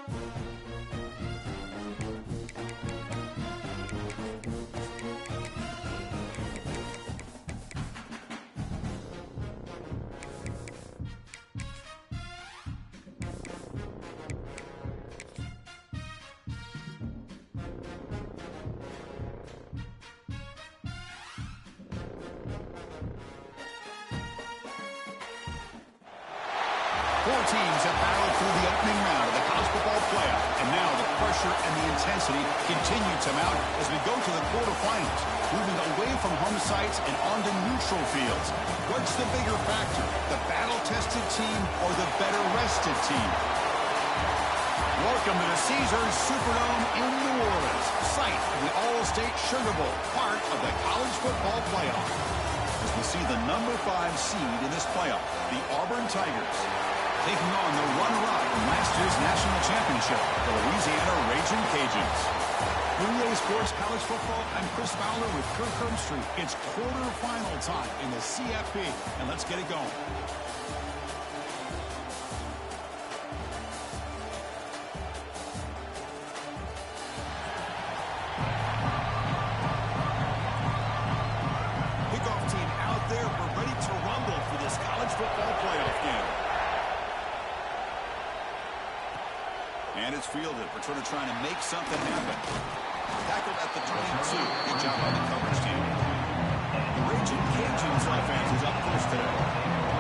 Four teams have battled through the opening round of the college football playoff, and now the pressure and the intensity continue to mount as we go to the quarterfinals, moving away from home sites and onto neutral fields. What's the bigger factor, the battle-tested team or the better-rested team? Welcome to the Caesars Superdome in New Orleans, site of the All-State Sugar Bowl, part of the college football playoff. As we see the number 5 seed in this playoff, the Auburn Tigers, taking on the runner-up from last year's national championship, the Louisiana Raging Cajuns. EA Sports College Football, I'm Chris Fowler with Kirk Herbstreit. It's quarterfinal time in the CFP, and let's get it going. Kickoff team out there, we're ready to rumble for this college football playoff game. And it's fielded. Paterno trying to make something happen. Tackled at the 22. Good job by the coverage team. The Raging Cajuns offense is up first today.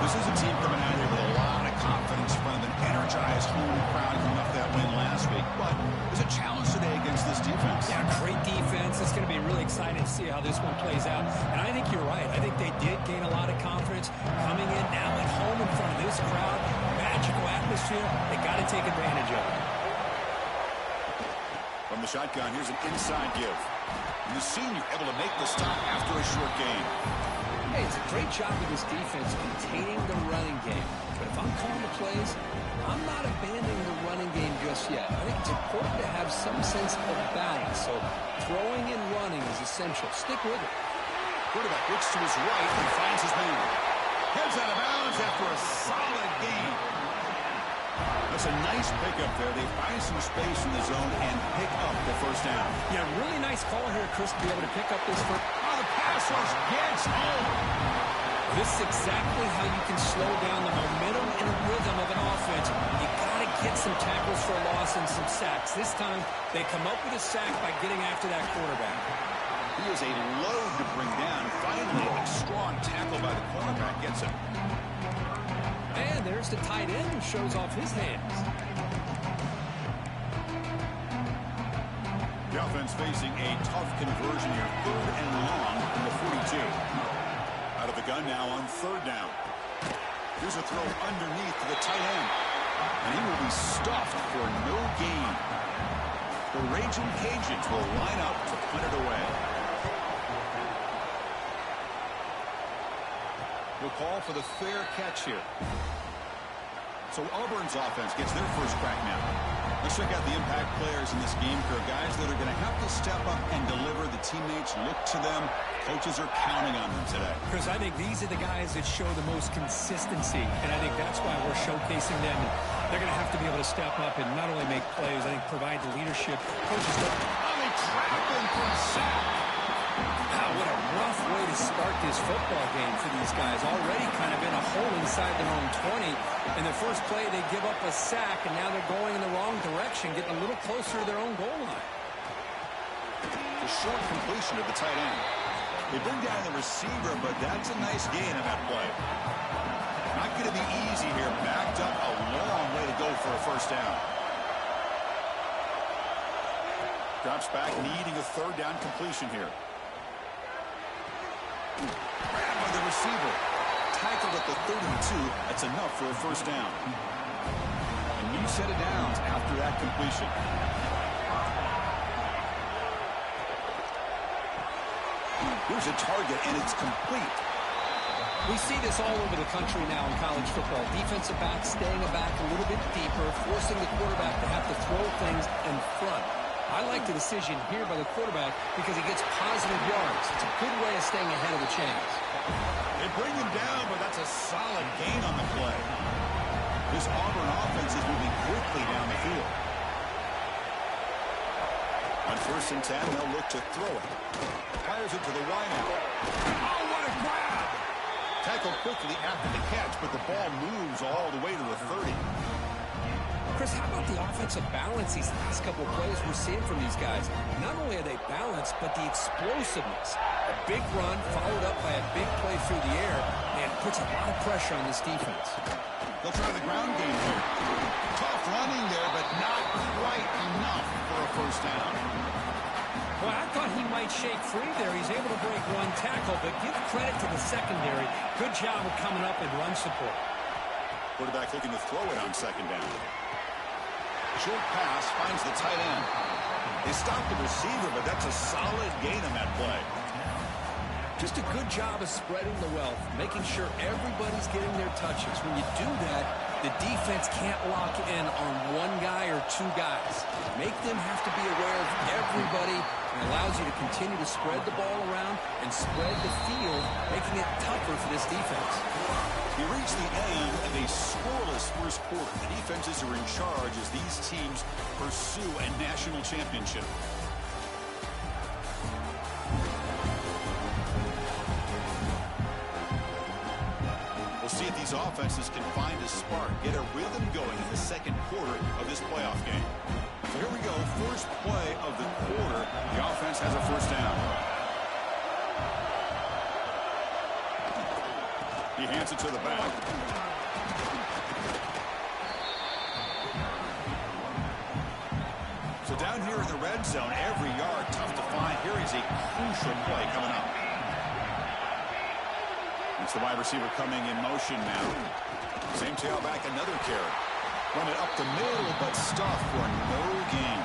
This is a team coming out here with a lot of confidence in front of an energized home crowd coming off that win last week. But there's a challenge today against this defense. Yeah, great defense. It's going to be really exciting to see how this one plays out. And I think you're right. I think they did gain a lot of confidence coming in now at home in front of this crowd. Magical atmosphere. They got to take advantage of it. From the shotgun, here's an inside give. And the senior able to make the stop after a short gain. Hey, it's a great job of this defense containing the running game. But if I'm calling the plays, I'm not abandoning the running game just yet. I think it's important to have some sense of balance. So throwing and running is essential. Stick with it. Quarterback looks to his right and finds his man. Heads out of bounds after a solid gain. That's a nice pickup there. They find some space in the zone and pick up the first down. Yeah, really nice call here, Chris, to be able to pick up this first. Oh, the pass rush gets home. This is exactly how you can slow down the momentum and rhythm of an offense. You got to get some tackles for a loss and some sacks. This time, they come up with a sack by getting after that quarterback. He is a load to bring down. Finally, a strong tackle by the cornerback gets him. And there's the tight end who shows off his hands. The offense facing a tough conversion here. 3rd and long from the 42. Out of the gun now on 3rd down. Here's a throw underneath to the tight end. And he will be stuffed for no gain. The Raging Cajuns will line up to punt it away. We'll call for the fair catch here. So Auburn's offense gets their first crack now. Let's check out the impact players in this game, Kirk. Guys that are going to have to step up and deliver. The teammates look to them. Coaches are counting on them today. Chris, I think these are the guys that show the most consistency, and I think that's why we're showcasing them. They're going to have to be able to step up and not only make plays, I think provide the leadership. Coaches don't. Oh, they trap him for a sack. Wow, what a rough way to start this football game for these guys. Already kind of in a hole inside their own 20. In their first play, they give up a sack, and now they're going in the wrong direction, getting a little closer to their own goal line. The short completion of the tight end. They bring down the receiver, but that's a nice gain on that play. Not going to be easy here. Backed up a long way to go for a first down. Drops back, needing a 3rd down completion here. Grabbed by the receiver. Tackled at the 32. That's enough for a first down. A new set of downs after that completion. Here's a target, and it's complete. We see this all over the country now in college football. Defensive backs staying back a little bit deeper, forcing the quarterback to have to throw things in front. I like the decision here by the quarterback because he gets positive yards. It's a good way of staying ahead of the chains. They bring him down, but that's a solid gain on the play. This Auburn offense is moving quickly down the field. 1st and 10, they'll look to throw it. Fires it to the wideout. Oh, what a grab! Tackled quickly after the catch, but the ball moves all the way to the 30. Chris, how about the offensive balance these last couple of plays we're seeing from these guys? Not only are they balanced, but the explosiveness. A big run followed up by a big play through the air, and it puts a lot of pressure on this defense. They'll try the ground game here. Tough running there, but not quite enough for a 1st down. Well, I thought he might shake free there. He's able to break one tackle, but give credit to the secondary. Good job of coming up and run support. Quarterback looking to throw it on 2nd down. Short pass finds the tight end. They stopped the receiver, but that's a solid gain on that play. Just a good job of spreading the wealth, making sure everybody's getting their touches. When you do that, the defense can't lock in on one guy or two guys. Make them have to be aware of everybody, and allows you to continue to spread the ball around and spread the field, making it tougher for this defense. We reach the end of a scoreless 1st quarter. The defenses are in charge as these teams pursue a national championship. We'll see if these offenses can find a spark, get a rhythm going in the 2nd quarter of this playoff game. So here we go, 1st play of the quarter. The offense has a 1st down. He hands it to the back. So down here in the red zone, every yard tough to find. Here is a crucial play coming up. It's the wide receiver coming in motion now. Same tailback, another carry. Run it up the middle, but stuffed for no gain.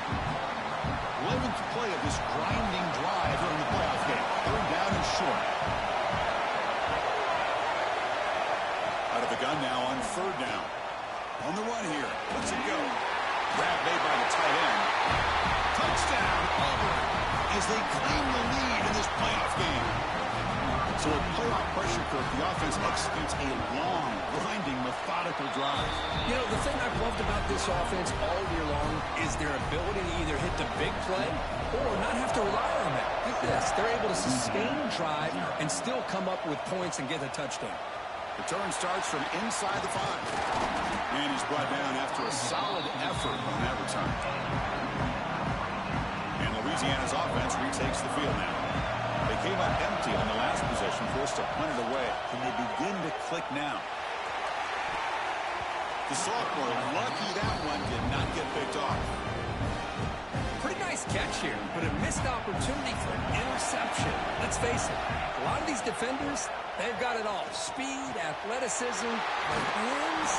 11th play of this grinding drive during the playoff game. 3rd down and short. Out of the gun now on 3rd down. On the run here. Let's it go. Grab made by the tight end. Touchdown, Auburn, as they claim the lead in this playoff game. So a playoff pressure curve, the offense executes a long, grinding, methodical drive. You know, the thing I've loved about this offense all year long is their ability to either hit the big play or not have to rely on that. Like this, they're able to sustain drive and still come up with points and get a touchdown. Return starts from inside the 5. And he's brought down after a solid effort on that return. And Louisiana's offense retakes the field now. They came up empty on the last possession, forced to punt it away. Can they begin to click now? The sophomore, lucky that one did not get picked off. Pretty nice catch here, but a missed opportunity for an interception. Let's face it, a lot of these defenders, they've got it all. Speed, athleticism, but hands,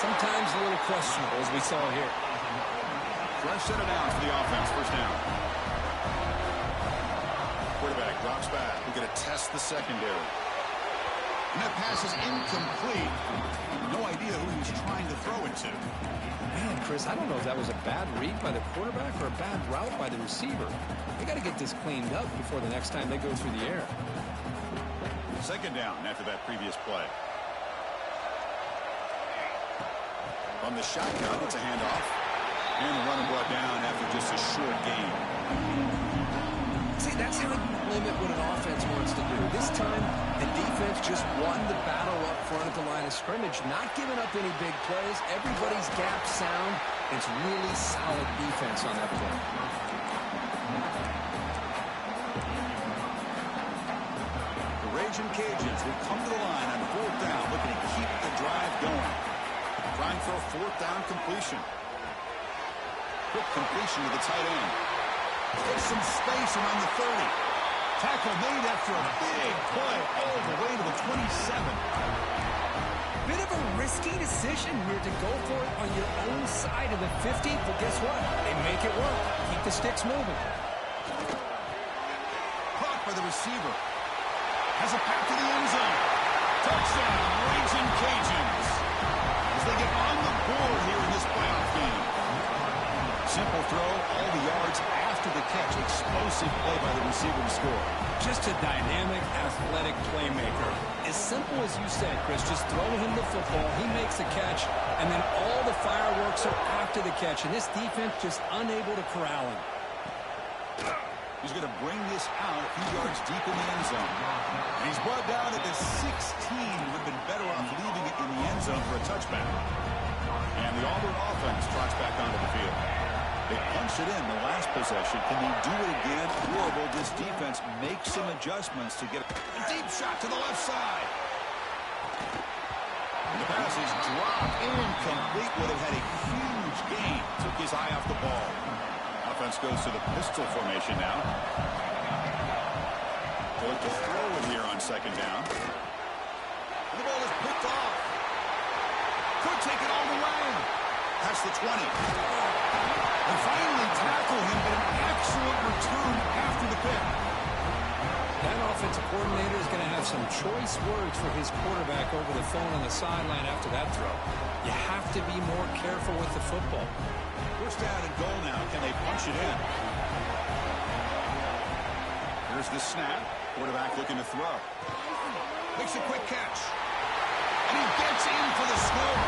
sometimes a little questionable, as we saw here. Fresh set it down for the offense, 1st down. Quarterback drops back. We're going to test the secondary. And that pass is incomplete. No idea who he was trying to throw it to. Man, Chris, I don't know if that was a bad read by the quarterback or a bad route by the receiver. They got to get this cleaned up before the next time they go through the air. 2nd down after that previous play. From the shotgun, it's a handoff. And the runner brought down after just a short gain. See, that's how you limit what an offense wants to do. This time, the defense just won the battle up front at the line of scrimmage, not giving up any big plays. Everybody's gap sound. It's really solid defense on that play. The Raging Cajuns will come to the line on 4th down, looking to keep the drive going. Trying for a 4th down completion. Quick completion to the tight end. There's some space around the 30. Tackle made after a big play all the way to the 27. Bit of a risky decision here to go for it on your own side of the 50, but guess what? They make it work. Keep the sticks moving. Caught by the receiver. Has a pass to the end zone. Touchdown, Raging Cajuns. As they get on the board here in this playoff game. Simple throw, all the yards after the catch. Explosive play by the receiver to score. Just a dynamic, athletic playmaker. As simple as you said, Chris, just throw him the football, he makes the catch, and then all the fireworks are after the catch. And this defense just unable to corral him. He's going to bring this out a few yards deep in the end zone. And he's brought down at the 16. Would have been better off leaving it in the end zone for a touchback. And the Auburn offense trots back onto the field. They punched it in the last possession. Can they do it again? Or will this defense make some adjustments to get a deep shot to the left side? The pass is dropped. Incomplete. Would have had a huge gain. Took his eye off the ball. Offense goes to the pistol formation now. They look to throw it here on second down. And the ball is picked off. Could take it all the way. Past the 20. And finally tackle him, but an excellent return after the pick. That offensive coordinator is going to have some choice words for his quarterback over the phone on the sideline after that throw. You have to be more careful with the football. First down and goal now. Can they punch it in? Here's the snap. Quarterback looking to throw. Makes a quick catch. And he gets in for the score.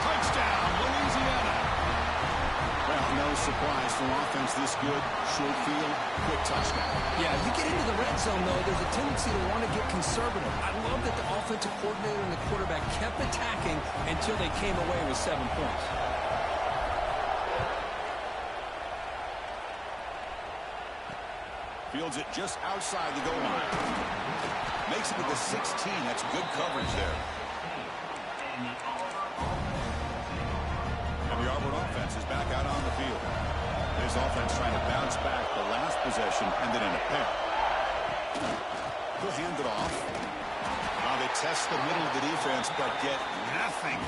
Touchdown, Louisiana. Well, no surprise for offense this good. Short field, quick touchdown. Yeah, you get into the red zone, though, there's a tendency to want to get conservative. I love that the offensive coordinator and the quarterback kept attacking until they came away with 7 points. Fields it just outside the goal line. Makes it to the 16. That's good coverage there. And the Auburn offense is back out on the field. This offense trying to bounce back the last possession, ended in a pick. He'll hand it off. Now they test the middle of the defense, but get nothing.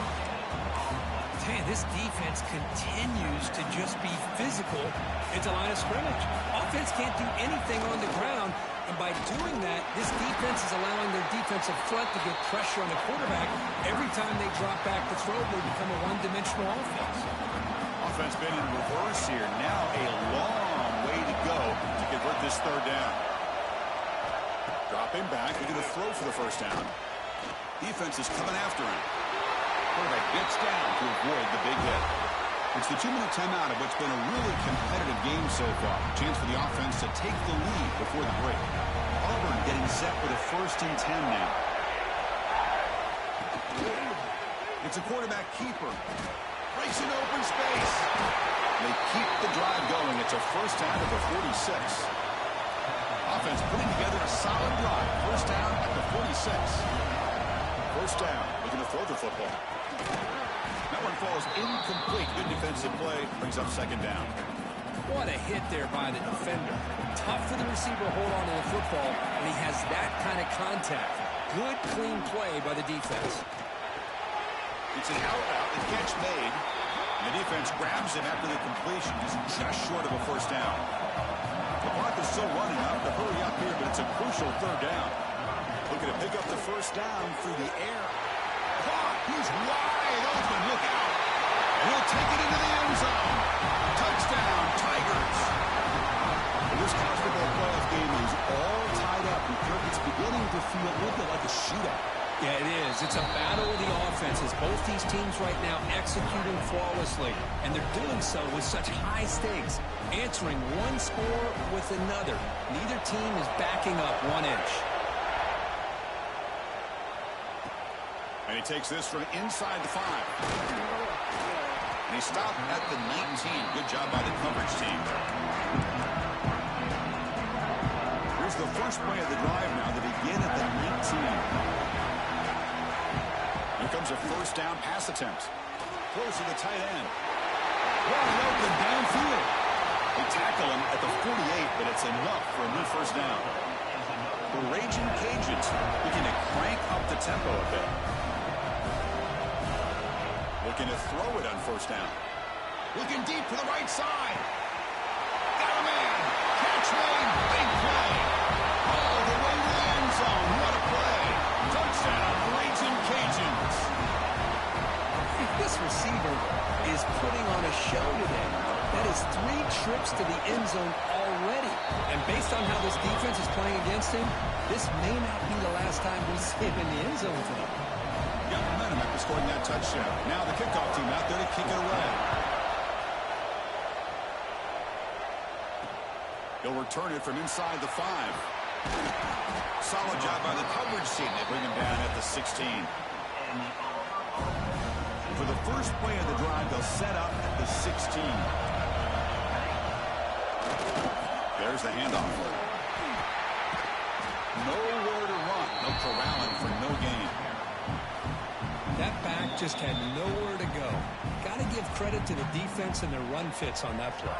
Man, this defense continues to just be physical into line of scrimmage. Offense can't do anything on the ground, and by doing that, this defense is allowing their defensive front to get pressure on the quarterback. Every time they drop back to throw, they become a one-dimensional offense. Offense been in reverse here. Now a long way to go to convert this third down. Dropping back, they're going to throw for the first down. Defense is coming after him. Quarterback gets down to avoid the big hit. It's the 2-minute timeout of what's been a really competitive game so far. Chance for the offense to take the lead before the break. Auburn getting set with a 1st and 10 now. It's a quarterback keeper. Breaks into open space. They keep the drive going. It's a first down at the 46. Offense putting together a solid drive. First down at the 46. First down. Looking to throw the football. That one falls incomplete. Good defensive play. Brings up second down. What a hit there by the defender. Tough for the receiver to hold on to the football when he has that kind of contact. Good, clean play by the defense. It's an out-out. The catch made. And the defense grabs it after the completion. He's just short of a first down. The clock is still running out to hurry up here, but it's a crucial third down. Looking to pick up the first down through the air. Caught. He's wide open. Look out. And he'll take it into the end zone. Touchdown, Tigers. This college football playoff game is all tied up. It's beginning to feel a little bit like a shootout. Yeah, it is. It's a battle of the offenses. Both these teams right now executing flawlessly, and they're doing so with such high stakes, answering one score with another. Neither team is backing up 1 inch. And he takes this from inside the 5. And he stopped at the 19. Good job by the coverage team. Here's the first play of the drive now. They begin at the 19. Here comes a first down pass attempt. Close to the tight end. Wide open downfield. They tackle him at the 48, but it's enough for a new first down. The Raging Cajuns looking to crank up the tempo a bit. Looking to throw it on first down. Looking deep to the right side. Got a man. Catch made. Big play. All the way to the end zone. What a play. Touchdown, Raging Cajuns. This receiver is putting on a show today. That is 3 trips to the end zone already. And based on how this defense is playing against him, this may not be the last time we see him in the end zone for them. Got momentum after scoring that touchdown. Now the kickoff team out there to kick it away. He'll return it from inside the 5. Solid job by the coverage team. They bring him down at the 16. For the first play of the drive, they'll set up at the 16. There's the handoff. Nowhere to run. No corralling for no gain. That back just had nowhere to go. Got to give credit to the defense and their run fits on that play.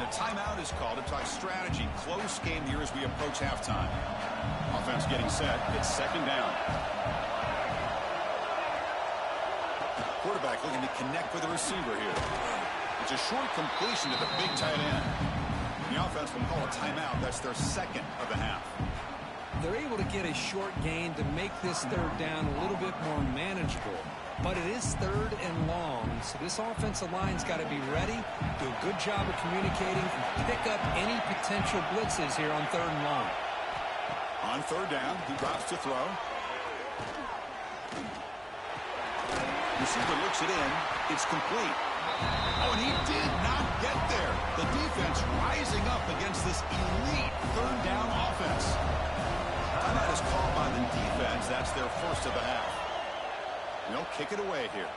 The timeout is called to talk strategy. Close game here as we approach halftime. Offense getting set. It's second down. Quarterback looking to connect with the receiver here. It's a short completion to the big tight end. The offense will call a timeout. That's their second of the half. They're able to get a short gain to make this third down a little bit more manageable. But it is third and long, so this offensive line's got to be ready, do a good job of communicating, and pick up any potential blitzes here on third and long. On third down, he drops to throw. Receiver looks it in. It's complete. Oh, and he did not get there. The defense rising up against this elite third down offense. Timeout is called by the defense. That's their first of the half. And they'll kick it away here.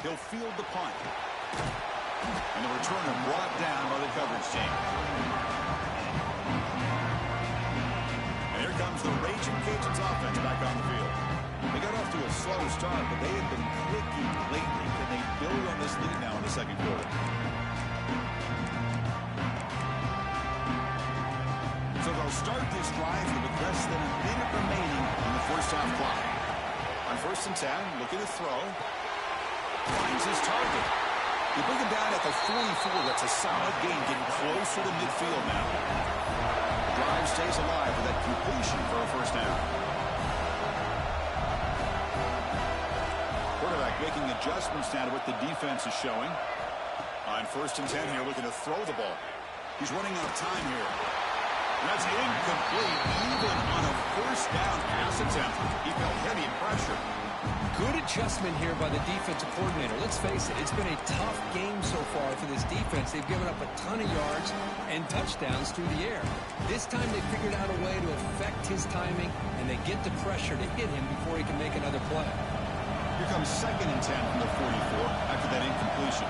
He'll field the punt. And the returner brought down by the coverage team. And here comes the Raging Cajuns offense back on the field. They got off to a slow start, but they have been clicking lately. Can they build on this lead now in the second quarter? So they'll start this drive here with less than a minute remaining in the first half clock. On first and 10, looking to throw. Finds his target. They bring him down at the 44. That's a solid gain, getting closer to midfield now. The drive stays alive with that completion for a first down. Quarterback making adjustments now to what the defense is showing. On first and 10 here, looking to throw the ball. He's running out of time here. That's incomplete, even on a first down pass attempt. He felt heavy pressure. Good adjustment here by the defensive coordinator. Let's face it, it's been a tough game so far for this defense. They've given up a ton of yards and touchdowns through the air. This time they figured out a way to affect his timing, and they get the pressure to hit him before he can make another play. Here comes second and 10 from the 44 after that incompletion.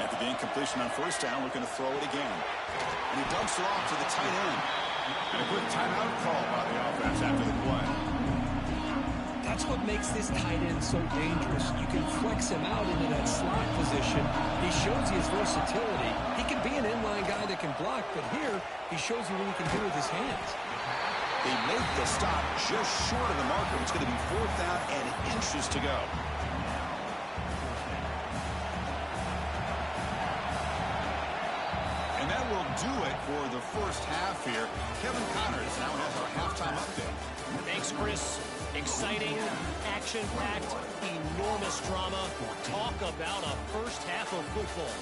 After the incompletion on first down, looking to throw it again. And he dumps it off to the tight end. And a quick timeout call by the offense after the play. That's what makes this tight end so dangerous. You can flex him out into that slot position. He shows you his versatility. He can be an inline guy that can block, but here he shows you what he can do with his hands. They make the stop just short of the marker. It's going to be fourth down and inches to go. And that will do it for the first half here. Kevin Connors now has our halftime update. Thanks, Chris. Exciting, action-packed, enormous drama. Talk about a first half of football.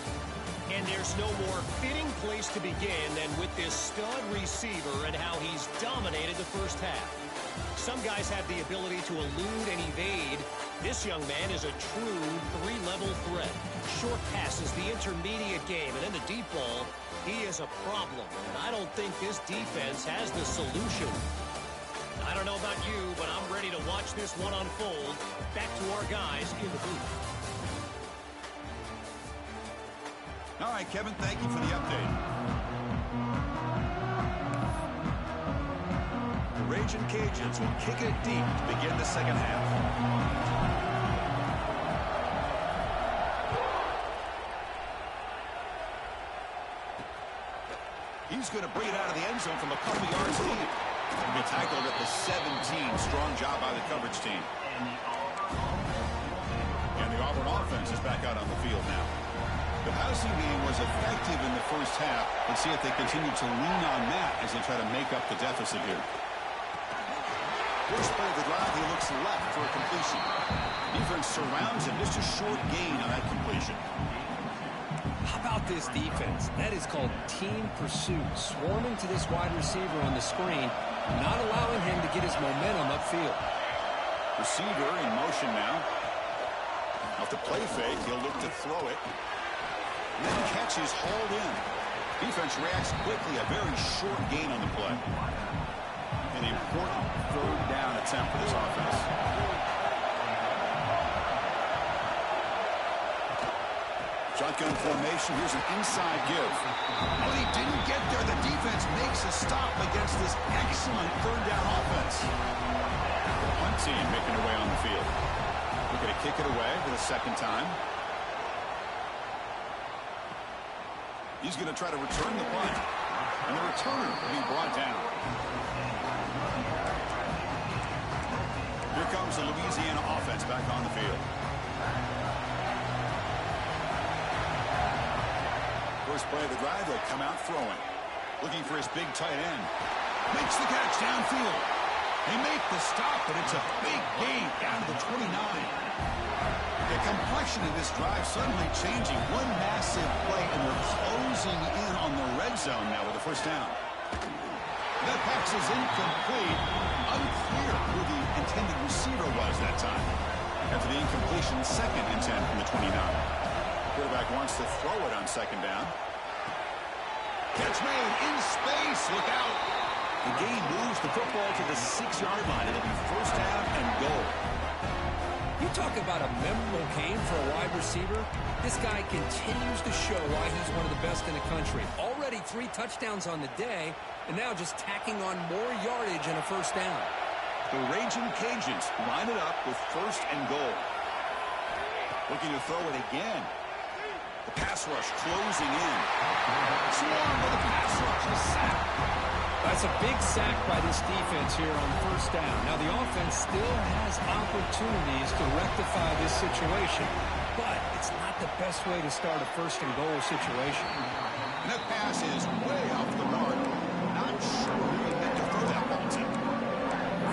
And there's no more fitting place to begin than with this stud receiver and how he's dominated the first half. Some guys have the ability to elude and evade. This young man is a true three-level threat. Short passes, the intermediate game, and then the deep ball. He is a problem, and I don't think this defense has the solution. I don't know about you, but I'm ready to watch this one unfold. Back to our guys in the booth. All right, Kevin, thank you for the update. The Raging Cajuns will kick it deep to begin the second half. He's going to bring it out of the end zone from a couple yards deep. He tackled at the 17. Strong job by the coverage team. And the Auburn offense is back out on the field now. The passing game was effective in the first half. Let's see if they continue to lean on that as they try to make up the deficit here. First play of the drive, he looks left for a completion. Defense surrounds him. Just a short gain on that completion. How about this defense? That is called team pursuit. Swarming to this wide receiver on the screen, not allowing him to get his momentum upfield. Receiver in motion now. Off the play fake, he'll look to throw it. And then the catch is hauled in. Defense reacts quickly. A very short gain on the play. An important third down attempt for this offense. Shotgun formation. Here's an inside give. Oh, he didn't get there. The defense makes a stop against this excellent third down offense. The punt team making their way on the field. We're going to kick it away for the second time. He's going to try to return the punt. And the returner will be brought down. Here comes the Louisiana offense back on the field. First play of the drive, they'll come out throwing. Looking for his big tight end. Makes the catch downfield. They make the stop, but it's a big gain down to the 29. The complexion of this drive suddenly changing. One massive play, and they're closing in on the red zone now with the first down. That pass is incomplete. Unclear who the intended receiver was that time. After the incompletion, second and 10 from the 29. Quarterback wants to throw it on second down. Catch made in space. Look out. The game moves the football to the 6-yard line. It'll be first down and goal. You talk about a memorable game for a wide receiver. This guy continues to show why he's one of the best in the country. Already 3 touchdowns on the day, and now just tacking on more yardage and a first down. The Raging Cajuns line it up with first and goal. Looking to throw it again. The pass rush closing in. Swarm with a pass rush. A sack. That's a big sack by this defense here on first down. Now the offense still has opportunities to rectify this situation, but it's not the best way to start a first and goal situation. And that pass is way off the mark. Not sure who he meant to throw that ball to.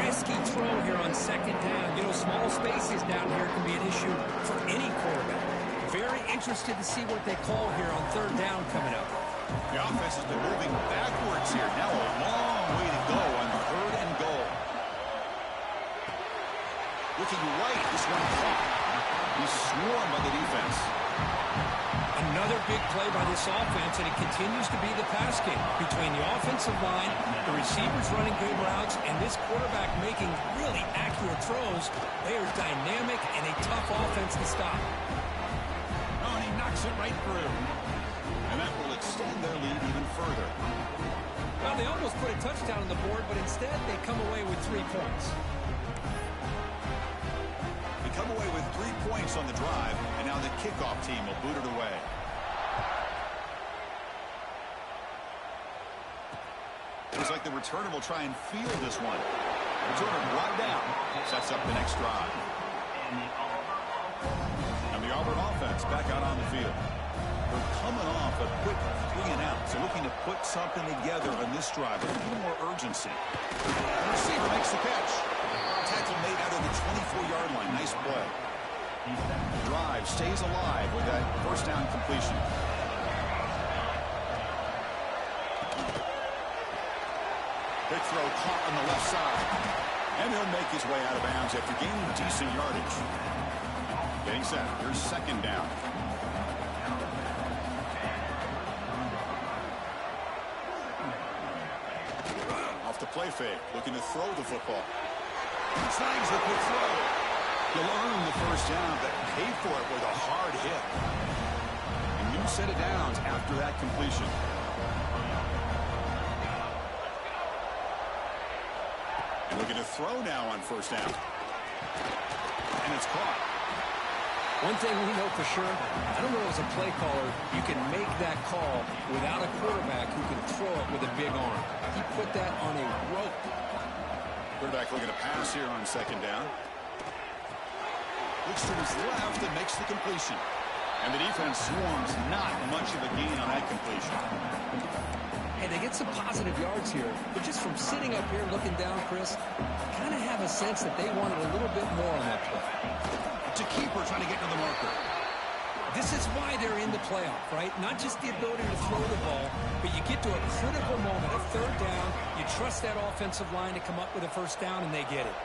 Risky throw here on second down. You know, small spaces down here can be an issue for any quarterback. Very interested to see what they call here on third down coming up. The offense has been moving backwards here. Now a long way to go on third and goal. Looking right, this one caught. He's swarmed by the defense. Another big play by this offense, and it continues to be the pass game between the offensive line, the receivers running good routes, and this quarterback making really accurate throws. They are dynamic and a tough offense to stop. Oh, and he knocks it right through. And that will extend their lead even further. Well, they almost put a touchdown on the board, but instead they come away with 3 points. They come away with 3 points on the drive, and now the kickoff team will boot it away. Looks like the returner will try and field this one. Returner brought down. Sets up the next drive. And the Auburn offense back out on the field. They're coming off a quick 3 and out, so looking to put something together on this drive with a little more urgency. The receiver makes the catch. Tackle made out of the 24-yard line. Nice play. The drive stays alive with that first down completion. Big throw caught on the left side. And he'll make his way out of bounds after gaining decent yardage. Getting set. Here's second down. Off the play fake. Looking to throw the football. Snags the quick throw. He'll earn the first down, but pay for it with a hard hit. A new set of downs after that completion. And looking to throw now on first down. And it's caught. One thing we know for sure, I don't know as a play caller, you can make that call without a quarterback who can throw it with a big arm. He put that on a rope. Quarterback looking to pass here on second down. Looks to his left and makes the completion. And the defense swarms not much of a gain on that completion. Hey, they get some positive yards here, but just from sitting up here looking down, Chris, kind of have a sense that they wanted a little bit more on that play. To keeper trying to get to the marker. This is why they're in the playoff, right? Not just the ability to throw the ball, but you get to a critical moment, a third down, you trust that offensive line to come up with a first down, and they get it.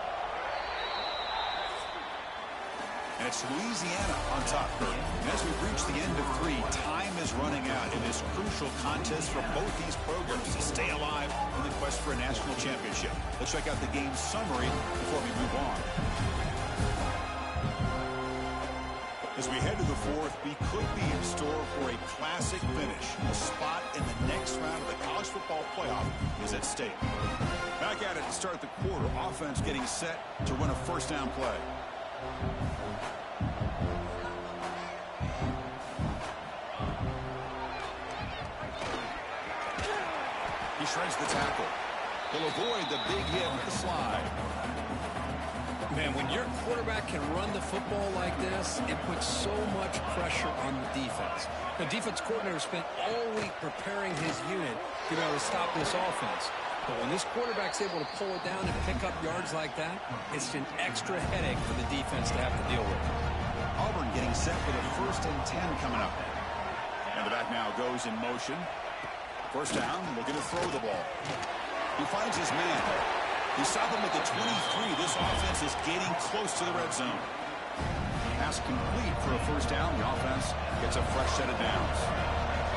And it's Louisiana on top. And as we've reached the end of 3, time is running out in this crucial contest for both these programs to stay alive in the quest for a national championship. Let's check out the game summary before we move on. As we head to the fourth, we could be in store for a classic finish. A spot in the next round of the college football playoff is at stake. Back at it to start the quarter. Offense getting set to run a first down play. He shreds the tackle. He'll avoid the big hit with the slide. Man, when your quarterback can run the football like this, it puts so much pressure on the defense. The defense coordinator spent all week preparing his unit to be able to stop this offense. But when this quarterback's able to pull it down and pick up yards like that, it's an extra headache for the defense to have to deal with. Auburn getting set for the 1st and 10 coming up. And the back now goes in motion. First down, looking to throw the ball. He finds his man. He stopped him at the 23. This offense is getting close to the red zone. Pass complete for a first down. The offense gets a fresh set of downs.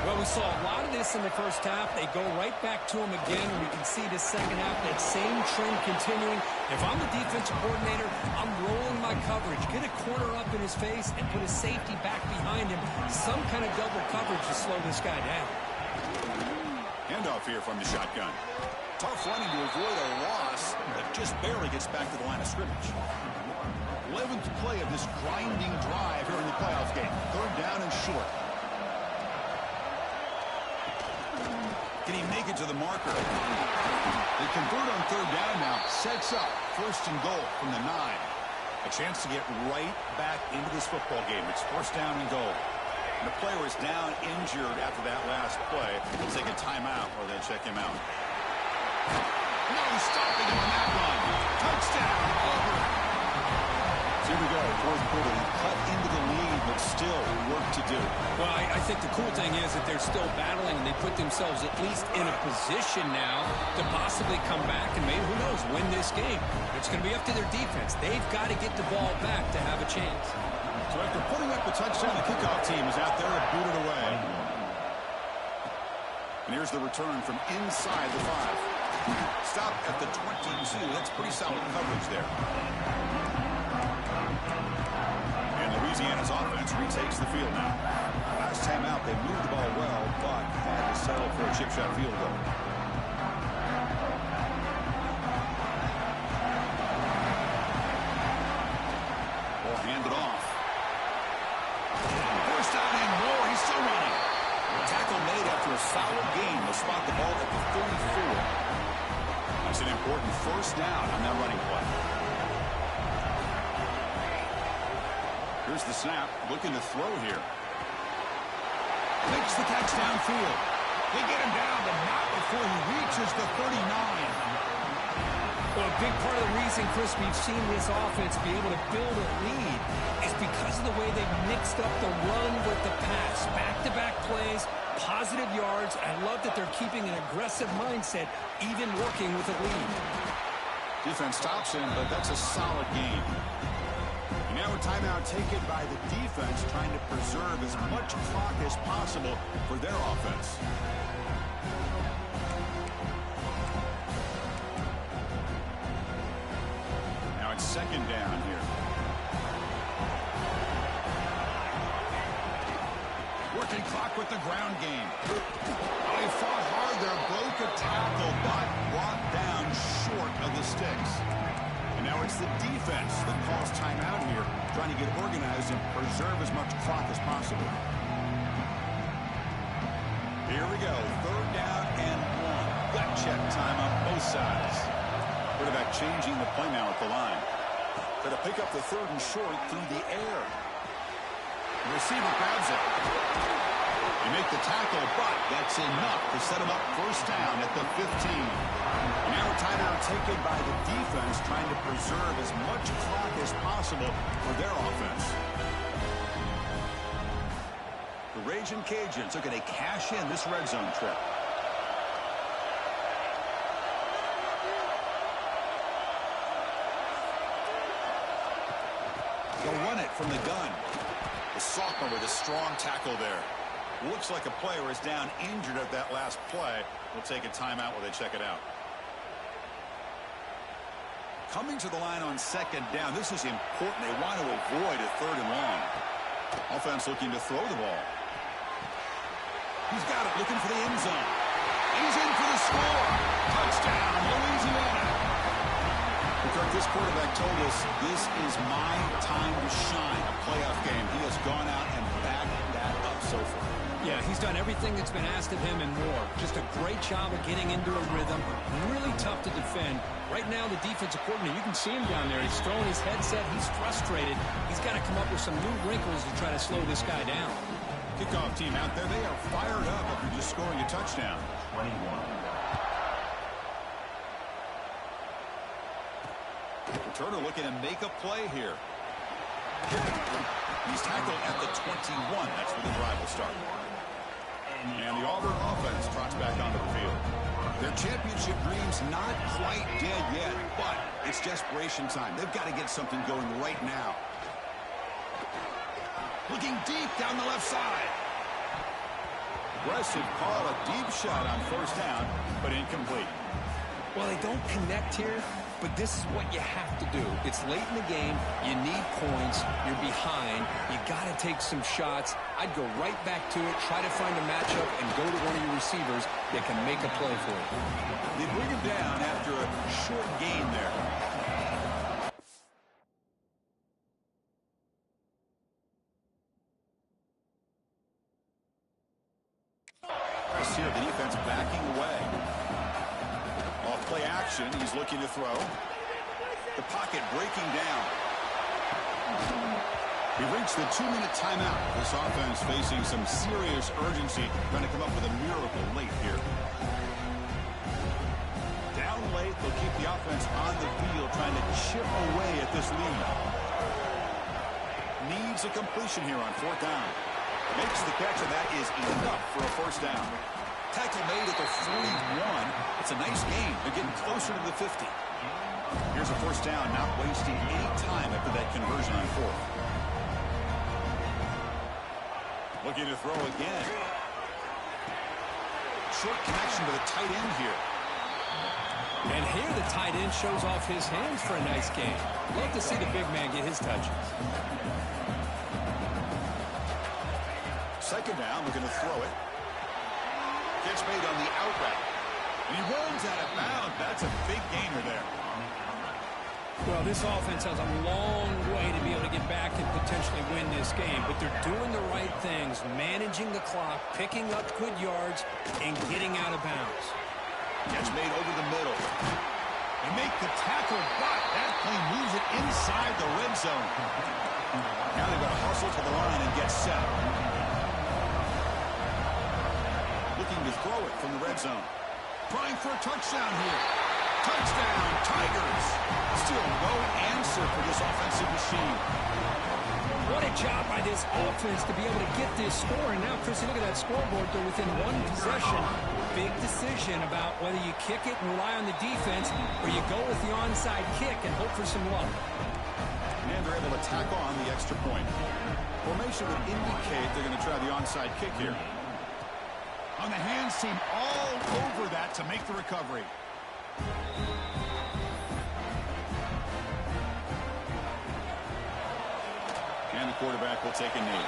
Well, we saw a lot of this in the first half. They go right back to him again, and we can see the second half, that same trend continuing. If I'm the defensive coordinator, I'm rolling my coverage. Get a corner up in his face and put a safety back behind him. Some kind of double coverage to slow this guy down. Handoff here from the shotgun. Tough running to avoid a loss that just barely gets back to the line of scrimmage. 11th play of this grinding drive here in the playoff game. 3rd down and short. Can he make it to the marker? They convert on 3rd down now. Sets up 1st and goal from the 9. A chance to get right back into this football game. It's 1st down and goal. And the player is down injured after that last play. They'll take a timeout or they'll check him out. No stopping him on that run. Touchdown, Auburn. So here we go, 4th quarter. They cut into the lead, but still work to do. Well, I think the cool thing is that they're still battling, and they put themselves at least in a position now to possibly come back and maybe, who knows, win this game. It's going to be up to their defense. They've got to get the ball back to have a chance. So after putting up a touchdown, the kickoff team is out there and booted away. And here's the return from inside the 5. Stop at the 22. That's pretty solid coverage there. And Louisiana's offense retakes the field now. Last time out, they moved the ball well, but had to settle for a chip shot field goal. Ball handed off. First down and more. He's still running. Tackle made after a solid gain. They'll spot the ball at the 34. That's an important 1st down on that running play. Here's the snap. Looking to throw here. Makes the catch downfield. They get him down, but not before he reaches the 39. Well, a big part of the reason, Chris, we've seen this offense be able to build a lead is because of the way they've mixed up the run with the pass. Back-to-back plays, positive yards. I love that they're keeping an aggressive mindset, even working with a lead. Defense stops him, but that's a solid game. And now a timeout taken by the defense, trying to preserve as much clock as possible for their offense. Now it's 2nd down here. Working clock with the ground game. Oh, he fought hard there, broke a tackle, but brought down short of the sticks. And now it's the defense that calls timeout here, trying to get organized and preserve as much clock as possible. Here we go, 3rd down and 1. Gut check time on both sides. Quarterback changing the play now at the line. Going to pick up the 3rd and short through the air. The receiver grabs it. They make the tackle, but that's enough to set him up 1st down at the 15. And now a timeout taken by the defense, trying to preserve as much clock as possible for their offense. The Ragin' Cajuns looking to cash in this red zone trip. They'll run it from the gun. The sophomore with a strong tackle there. Looks like a player is down injured at that last play. We'll take a timeout while they check it out. Coming to the line on second down. This is important. They want to avoid a 3rd and long. Offense looking to throw the ball. He's got it, looking for the end zone. He's in for the score. Touchdown, Louisiana. Kirk, this quarterback told us this is my time to shine. A playoff game. He has gone out and backed that up so far. Yeah, he's done everything that's been asked of him and more. Just a great job of getting into a rhythm. Really tough to defend. Right now, the defensive coordinator, you can see him down there. He's throwing his headset. He's frustrated. He's got to come up with some new wrinkles to try to slow this guy down. Kickoff team out there. They are fired up after just scoring a touchdown. 21. Turner looking to make a play here. He's tackled at the 21. That's where the drive will start. And the Auburn offense trots back onto the field. Their championship dreams not quite dead yet, but it's desperation time. They've got to get something going right now. Looking deep down the left side. Aggressive call, a deep shot on 1st down, but incomplete. Well, they don't connect here, but this is what you have to do. It's late in the game. You need points. You're behind. You got to take some shots. I'd go right back to it, try to find a matchup, and go to one of your receivers that can make a play for you. They bring him down after a short gain there. Here, the defense backing away. Off play action, he's looking to throw. The pocket breaking down. We reached the 2-minute timeout. This offense facing some serious urgency, trying to come up with a miracle late here. Down late, they'll keep the offense on the field, trying to chip away at this lead. Needs a completion here on 4th down. Makes the catch, and that is enough for a 1st down. Tackle made at the 41. It's a nice game. They're getting closer to the 50. Here's a 1st down, not wasting any time after that conversion on 4th. Looking to throw again. Short connection to the tight end here. And here the tight end shows off his hands for a nice game. Love to see the big man get his touches. 2nd down, looking to throw it. Catch made on the out route. And he rolls out of bounds. That's a big gainer there. Well, this offense has a long way to be able to get back and potentially win this game, but they're doing the right things, managing the clock, picking up good yards, and getting out of bounds. Catch made over the middle. They make the tackle, but that play moves it inside the red zone. Now they've got to hustle to the line and get set. Looking to throw it from the red zone. Trying for a touchdown here. Touchdown, Tigers. Still no answer for this offensive machine. What a job by this offense to be able to get this score. And now, Chris, look at that scoreboard. They're within 1 possession. Big decision about whether you kick it and rely on the defense or you go with the onside kick and hope for some luck. And they're able to tack on the extra point. Formation would indicate they're going to try the onside kick here. On the hands team all over that to make the recovery. And the quarterback will take a knee.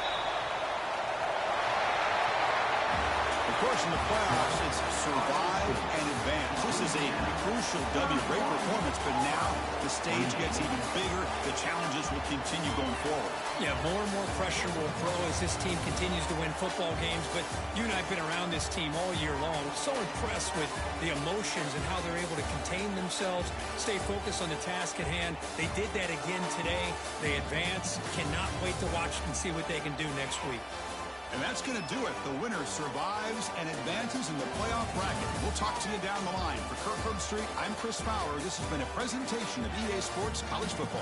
Of course, in the playoffs, it's survive and advance. This is a crucial W. Great performance, but now the stage gets even bigger. The challenges will continue going forward. Yeah, more and more pressure will grow as this team continues to win football games, but you and I have been around this team all year long. So impressed with the emotions and how they're able to contain themselves, stay focused on the task at hand. They did that again today. They advance. Cannot wait to watch and see what they can do next week. And that's going to do it. The winner survives and advances in the playoff bracket. We'll talk to you down the line. For Kirk Herbstreit, I'm Chris Fowler. This has been a presentation of EA Sports College Football.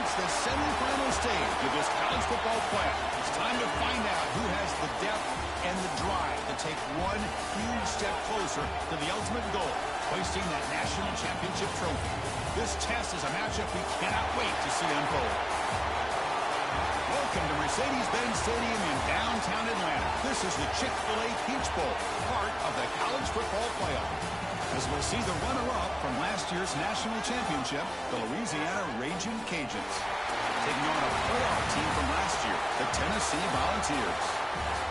It's the semifinal stage of this college football playoff. It's time to find out who has the depth and the drive to take one huge step closer to the ultimate goal, hoisting that national championship trophy. This test is a matchup we cannot wait to see unfold. Welcome to Mercedes-Benz Stadium in downtown Atlanta. This is the Chick-fil-A Peach Bowl, part of the college football playoff. As we'll see the runner-up from last year's national championship, the Louisiana Raging Cajuns, taking on a playoff team from last year, the Tennessee Volunteers.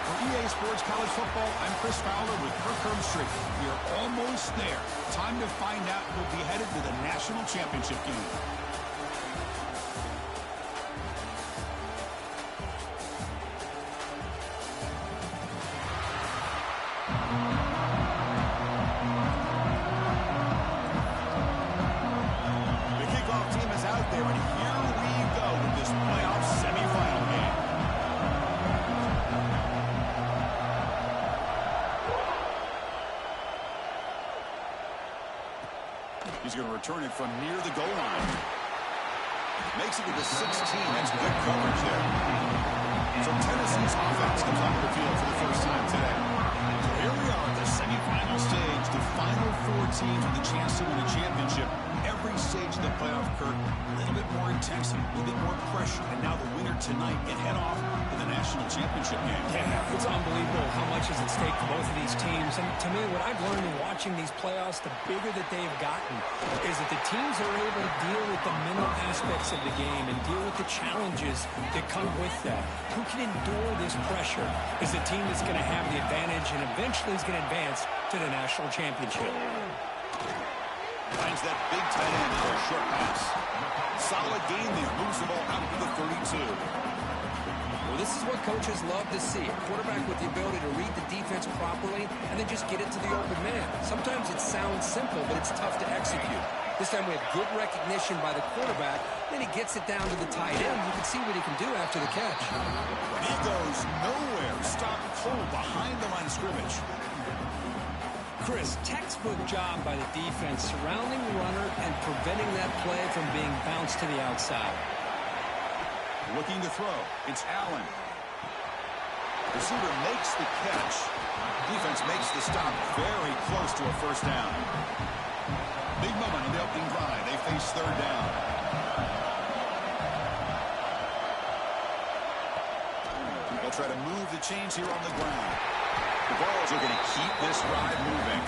For EA Sports College Football, I'm Chris Fowler with Kirk Herbstreit. We are almost there. Time to find out who'll be headed to the national championship game. He's going to return it from near the goal line. Makes it to the 16. That's good coverage there. So Tennessee's offense comes onto the field for the first time today. So here we are at the semifinal stage. The final four teams with a chance to win a championship. Every stage of the playoff, Kirk, a little bit more intensity, a little bit more pressure. And now the winner tonight can head off to the national championship game. Yeah, it's unbelievable how much is at stake for both of these teams. And to me, what I've learned in watching these playoffs, the bigger that they've gotten, is that the teams are able to deal with the mental aspects of the game and deal with the challenges that come with that. Who can endure this pressure is the team that's going to have the advantage and eventually is going to advance to the national championship. Finds that big tight end for a short pass. Solid game there. Moves the ball out to the 32. Well, this is what coaches love to see. A quarterback with the ability to read the defense properly and then just get it to the open man. Sometimes it sounds simple, but it's tough to execute. This time we have good recognition by the quarterback. Then he gets it down to the tight end. You can see what he can do after the catch. He goes nowhere. Stopped cold behind the line of scrimmage. Chris, textbook job by the defense surrounding the runner and preventing that play from being bounced to the outside. Looking to throw. It's Allen. Receiver makes the catch. Defense makes the stop very close to a first down. Big moment on the opening drive. They face third down. They'll try to move the chains here on the ground. The Vols are going to keep this drive moving.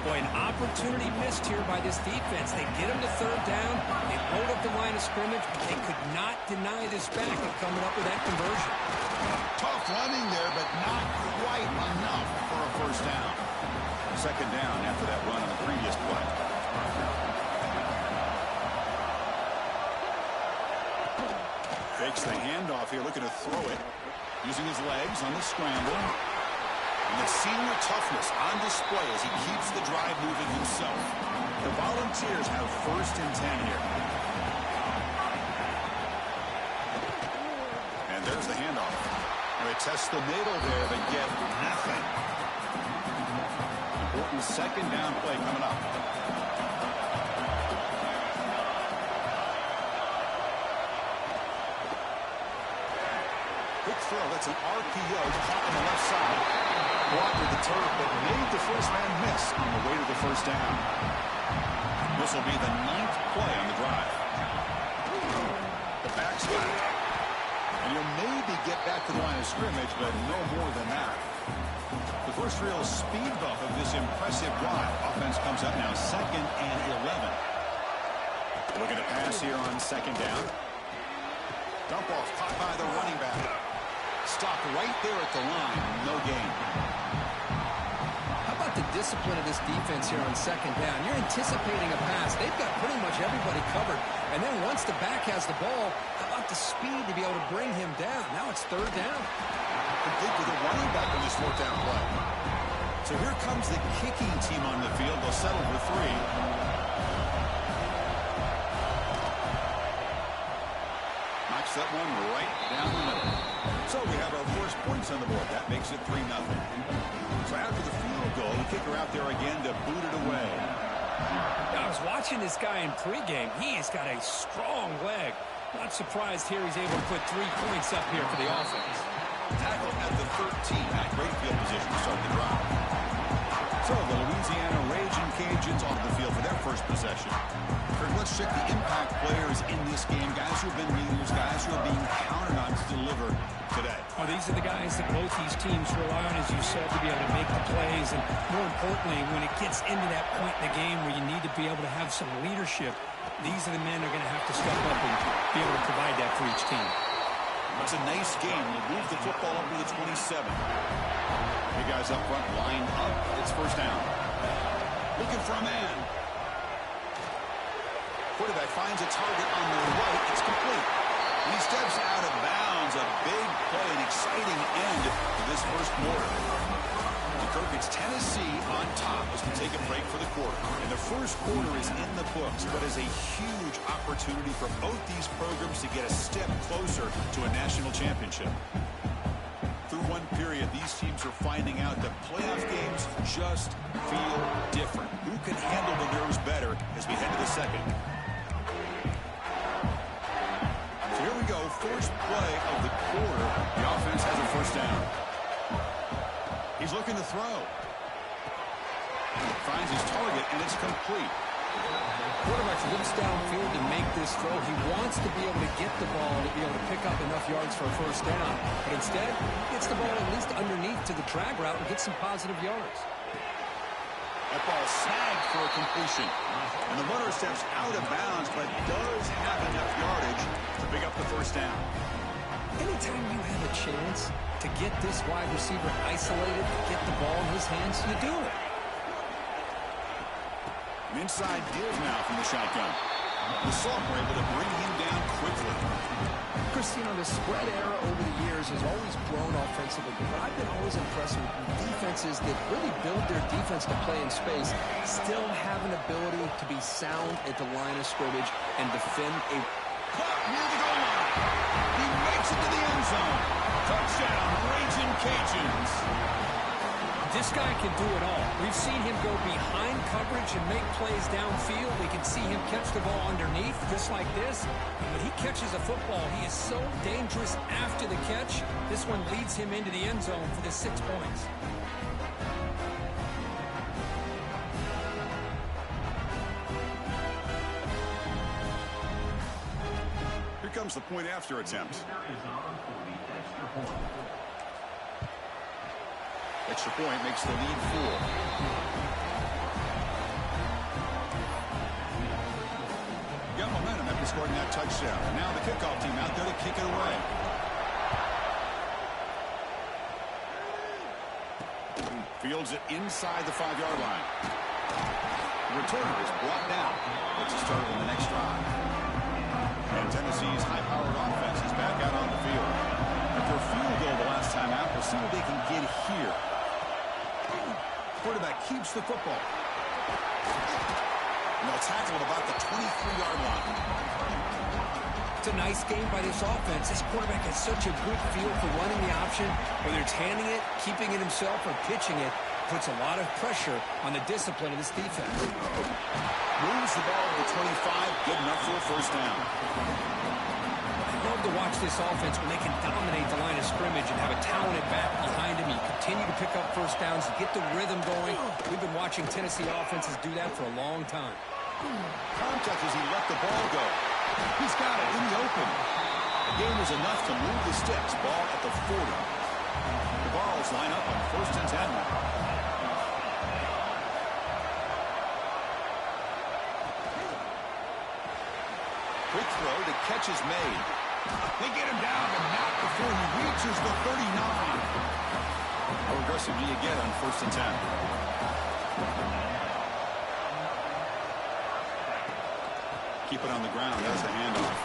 Boy, an opportunity missed here by this defense. They get him to third down. They hold up the line of scrimmage, but they could not deny this back of coming up with that conversion. Tough running there, but not quite enough for a first down. Second down after that run on the previous play. Fakes the handoff here, looking to throw it. Using his legs on the scramble. And the senior toughness on display as he keeps the drive moving himself. The Volunteers have first and 10 here. And there's the handoff. And they test the middle there, but get nothing. Important second down play coming up. Quick throw. That's an RPO caught on the left side. Blocked with the turf, but made the first man miss on the way to the first down. This will be the 9th play on the drive. The back's got it. And you'll maybe get back to the line of scrimmage, but no more than that. The first real speed bump of this impressive drive. Offense comes up now 2nd and 11. Looking to pass here on second down. Dump off caught by the running back. Stopped right there at the line. No gain. How about the discipline of this defense here on second down? You're anticipating a pass. They've got pretty much everybody covered. And then once the back has the ball, how about the speed to be able to bring him down? Now it's third down. Complete to the running back on this fourth down play. So here comes the kicking team on the field. They'll settle for 3. That one right down the middle. So we have our first points on the board. That makes it 3-0. So after the field goal, the kicker out there again to boot it away. I was watching this guy in pregame. He has got a strong leg. Not surprised here he's able to put 3 points up here for the offense. Tackle at the 13 at great field position to start the drive. So the Louisiana Raging Cajuns off the field for their first possession. Kirk, let's check the impact players in this game. Guys who have been leaders, guys who are being counted on to deliver today. Well, these are the guys that both these teams rely on, as you said, to be able to make the plays. And more importantly, when it gets into that point in the game where you need to be able to have some leadership, these are the men who are going to have to step up and be able to provide that for each team. It's a nice game. We'll move the football up to the 27. The guys up front lined up. It's first down. Looking for a man. Quarterback finds a target on the right. It's complete. He steps out of bounds. A big play, an exciting end to this first quarter. Kirk, it's Tennessee on top as we take a break for the quarter. And the first quarter is in the books, but is a huge opportunity for both these programs to get a step closer to a national championship. Through one period, these teams are finding out that playoff games just feel different. Who can handle the nerves better as we head to the second? So here we go, first play of the quarter. The offense has a first down. He's looking to throw. Finds his target, and it's complete. Quarterback looks downfield to make this throw. He wants to be able to get the ball to be able to pick up enough yards for a first down. But instead, gets the ball at least underneath to the drag route and gets some positive yards. That ball snagged for a completion. And the runner steps out of bounds, but does have enough yardage to pick up the first down. Anytime you have a chance to get this wide receiver isolated, get the ball in his hands, you do it. An inside deal now from the shotgun. The Salt were able to bring him down quickly. Chris, you know, the spread era over the years has always grown offensively, but I've been always impressed with defenses that really build their defense to play in space, still have an ability to be sound at the line of scrimmage and defend a... Caught near the goal line. He makes it to the end zone. Touchdown, Raging Cajuns. This guy can do it all. We've seen him go behind coverage and make plays downfield. We can see him catch the ball underneath, just like this. When he catches a football, he is so dangerous after the catch. This one leads him into the end zone for the 6 points. Here comes the point after attempt. Extra point makes the lead 4. Got momentum after scoring that touchdown. And now the kickoff team out there to kick it away. Fields it inside the 5-yard line. The returner is brought down. Let's start on the next drive. And Tennessee's high-powered offense is back out on the field. After a field goal the last time out, we'll see what they can get here. Quarterback keeps the football. And they'll tackle at about the 23-yard line. It's a nice game by this offense. This quarterback has such a good feel for running the option. Whether it's handing it, keeping it himself, or pitching it, puts a lot of pressure on the discipline of this defense. Moves the ball to the 25, good enough for a first down. I love to watch this offense when they can dominate the line of scrimmage and have a talented back behind him. You continue to pick up first downs, get the rhythm going. We've been watching Tennessee offenses do that for a long time. Contact as he let the ball go. He's got it in the open. The game is enough to move the sticks. Ball at the 40. The balls line up on first and 10 now. Quick throw, the catch is made. They get him down, but not before he reaches the 39. How aggressive do you get on first and 10? Keep it on the ground as the handoff.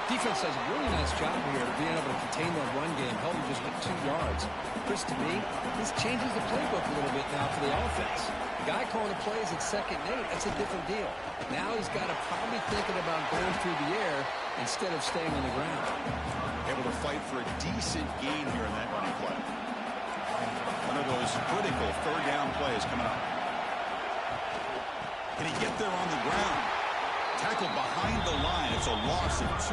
Defense does a really nice job here of being able to contain that run game, held him just with 2 yards. Chris, to me, this changes the playbook a little bit now for the offense. The guy calling the plays at 2nd and 8, that's a different deal. Now he's got to probably thinking about going through the air instead of staying on the ground. Able to fight for a decent gain here in that running play. One of those critical 3rd down plays coming up. Can he get there on the ground? Tackled behind the line. It's a loss of 2.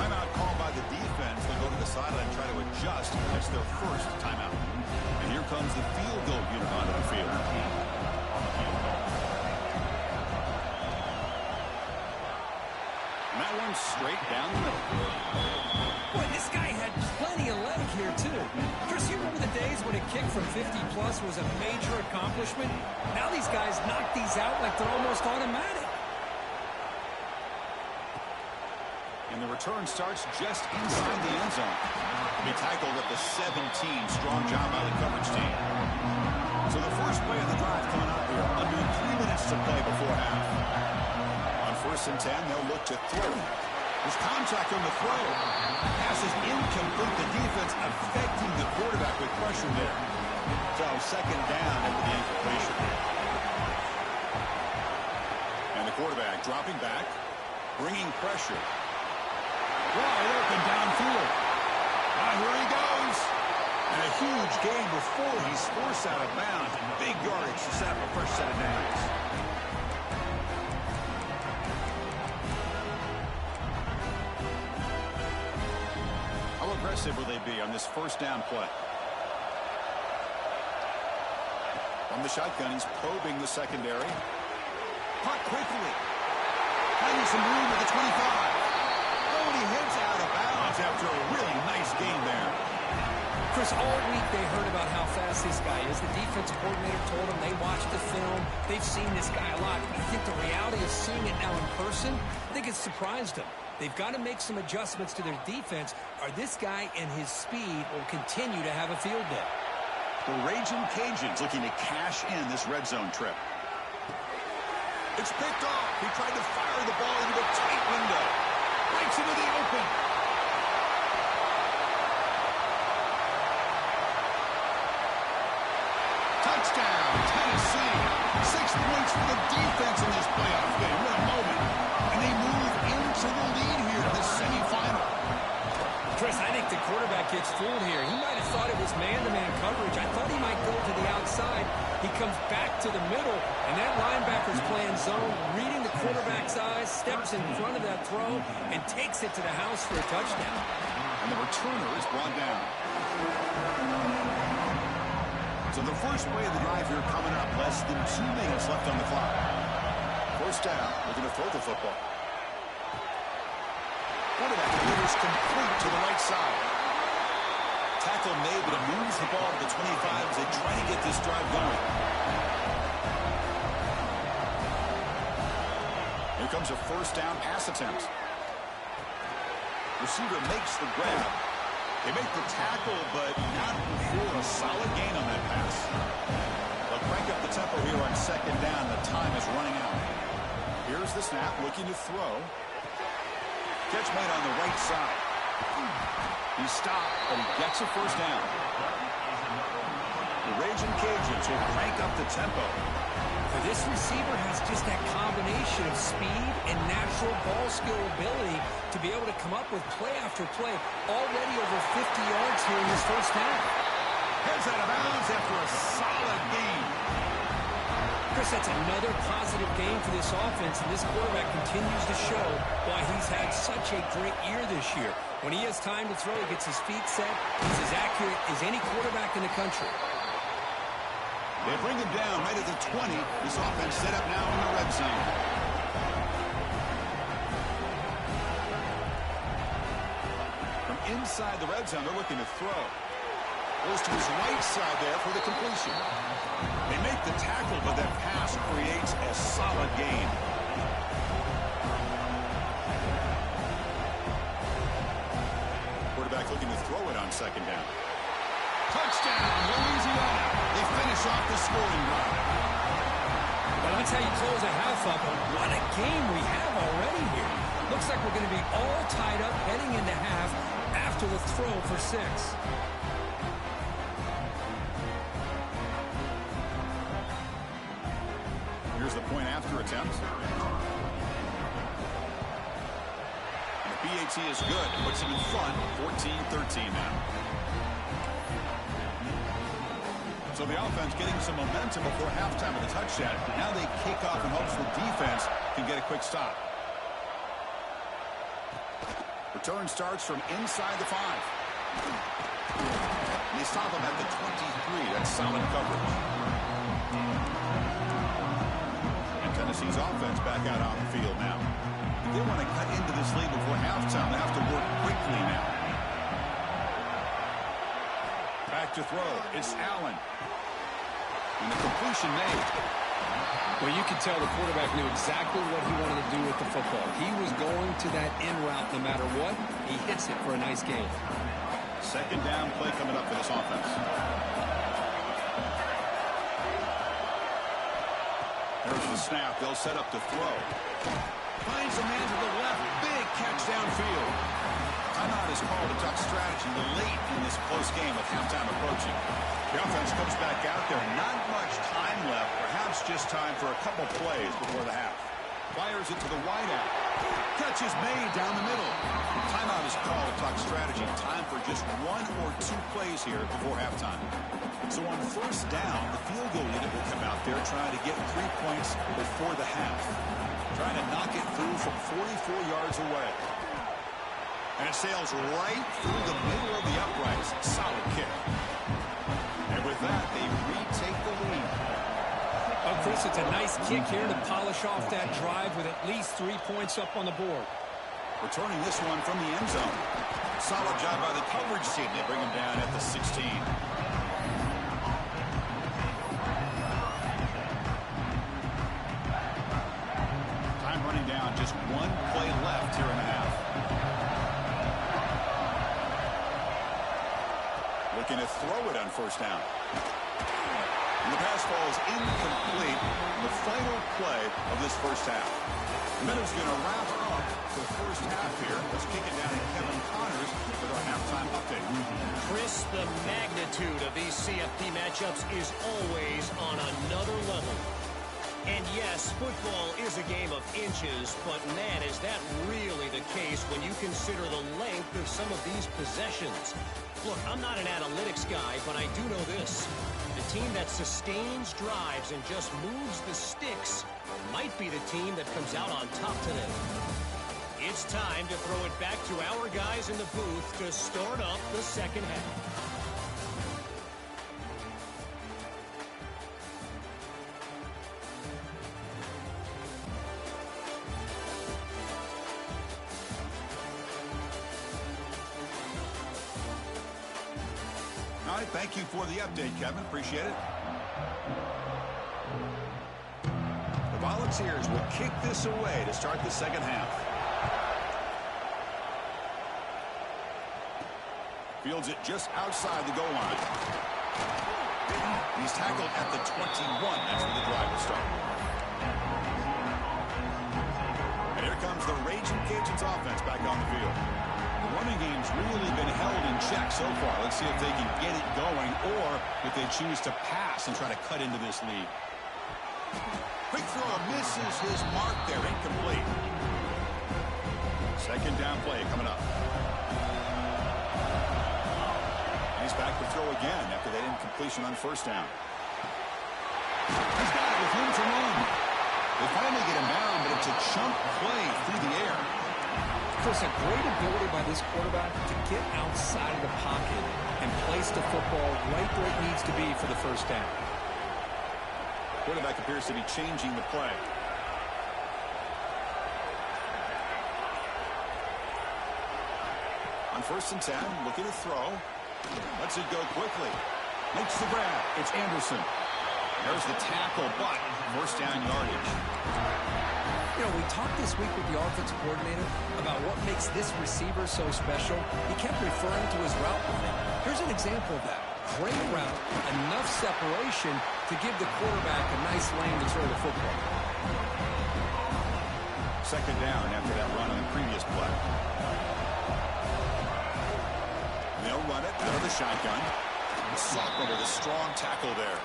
Timeout called by the defense. They'll go to the sideline and try to adjust. That's their first timeout. And here comes the field goal unit onto the field. And that one's straight down the middle. Boy, this guy had plenty of leg here, too. Chris, you remember the days when a kick from 50-plus was a major accomplishment? Now these guys knock these out like they're almost automatic. And the return starts just inside the end zone. He tackled at the 17. Strong job by the coverage team. So the first play of the drive coming up here. Under 3 minutes to play before half. On 1st and 10, they'll look to throw. There's contact on the throw. Pass is incomplete. The defense affecting the quarterback with pressure there. So 2nd down after the incompletion. And the quarterback dropping back, bringing pressure. Wide open downfield. Here he goes. And a huge gain before he's forced out of bounds. Big yardage to set up a fresh set of downs. How aggressive will they be on this 1st down play? From the shotgun, he's probing the secondary. Caught quickly. Finding some room at the 25. He heads out of bounds after a really nice game there. Chris, all week they heard about how fast this guy is. The defense coordinator told them they watched the film. They've seen this guy a lot. I think the reality of seeing it now in person, I think it's surprised them. They've got to make some adjustments to their defense, or this guy and his speed will continue to have a field day. The Raging Cajuns looking to cash in this red zone trip. It's picked off. He tried to fire the ball into a tight window. Breaks into the open. Touchdown, Tennessee. 6 points for the defense in this playoff game. What a moment. And they move into the lead here in this semifinal. Chris, I think the quarterback gets fooled here. He might have thought it was man-to-man coverage. I thought he might go to the outside. He comes back to the middle, and that linebacker's playing zone, reading the quarterback's eyes, steps in front of that throw, and takes it to the house for a touchdown. And the returner is brought down. So the first play of the drive here coming up. Less than 2 minutes left on the clock. 1st down. Looking to throw the football. Quarterback delivers complete to the right side. Tackle made, but it moves the ball to the 25 as they try to get this drive going. Here comes a 1st down pass attempt. Receiver makes the grab. They make the tackle, but not before a solid gain on that pass. They'll crank up the tempo here on 2nd down. The time is running out. Here's the snap, looking to throw. Catch made on the right side. He stopped, but he gets a 1st down. The Raging Cajuns will crank up the tempo. For this receiver has just that combination of speed and natural ball skill ability to be able to come up with play after play. Already over 50 yards here in this 1st half. Heads out of bounds after a solid gain. Chris, that's another positive game for this offense, and this quarterback continues to show why he's had such a great year this year. When he has time to throw, he gets his feet set. He's as accurate as any quarterback in the country. They bring him down right at the 20. This offense set up now in the red zone. From inside the red zone, they're looking to throw. Goes to his right side there for the completion. They make the tackle, but that pass creates a solid gain. Quarterback looking to throw it on 2nd down. Touchdown, Louisiana. They finish off the scoring drive. Well, that's how you close a half up. What a game we have already here. Looks like we're going to be all tied up heading into half after the throw for 6. Here's the point after attempt. And the PAT is good. Puts him in front, 14-13 now. So the offense getting some momentum before halftime with a touchdown. Now they kick off in hopes the defense can get a quick stop. Return starts from inside the 5. They stop him at the 23. That's solid coverage. And Tennessee's offense back out on the field now. If they want to cut into this lead before halftime, they have to work quickly now. Back to throw. It's Allen. And the completion made. Well, you could tell the quarterback knew exactly what he wanted to do with the football. He was going to that in route no matter what. He hits it for a nice gain. Second down play coming up for this offense. There's the snap. They'll set up to throw. Finds a man to the left. Big catch downfield. Timeout is called to talk strategy late in this close game with halftime approaching. The offense comes back out there. Not much time left. Perhaps just time for a couple plays before the half. Fires it to the wideout. Catch is made down the middle. Timeout is called to talk strategy. Time for just 1 or 2 plays here before halftime. So on first down, the field goal unit will come out there trying to get 3 points before the half. Trying to knock it through from 44 yards away. And it sails right through the middle of the uprights. Solid kick. And with that, they retake the lead. Oh, Chris, it's a nice kick here to polish off that drive with at least 3 points up on the board. Returning this one from the end zone. Solid job by the coverage team. They bring him down at the 16. Time running down. Just 1 play left here in the half. Looking to throw it on first down. And the pass falls incomplete in the final play of this first half. Meadows going to wrap up the first half here. Let's kick it down to Kevin Connors with our halftime update. Chris, the magnitude of these CFP matchups is always on another level. And yes, football is a game of inches, but man, is that really the case when you consider the length of some of these possessions. Look, I'm not an analytics guy, but I do know this. The team that sustains drives and just moves the sticks might be the team that comes out on top today. It's time to throw it back to our guys in the booth to start up the second half. All right, thank you for the update, Kevin. Appreciate it. The Volunteers will kick this away to start the second half. Fields it just outside the goal line. He's tackled at the 21. That's where the drive will start. And here comes the Raging Cajuns offense back on the field. The running game's really been held in check so far. Let's see if they can get it going or if they choose to pass and try to cut into this lead. Quick throw misses his mark there. Incomplete. Second down play coming up. He's back to throw again after that incompletion on first down. He's got it with room to run. They finally get him down, but it's a chunk play through the air. Chris, a great ability by this quarterback to get outside of the pocket and place the football right where it needs to be for the first down. Quarterback appears to be changing the play. On first and 10, looking to throw. Lets it go quickly. Makes the grab. It's Anderson. There's the tackle, but first down yardage. You know, we talked this week with the offensive coordinator about what makes this receiver so special. He kept referring to his route running. Here's an example of that. Great route, enough separation to give the quarterback a nice lane to throw the football. Second down after that run on the previous play. They'll run it out of the shotgun. Sockman with a strong tackle there.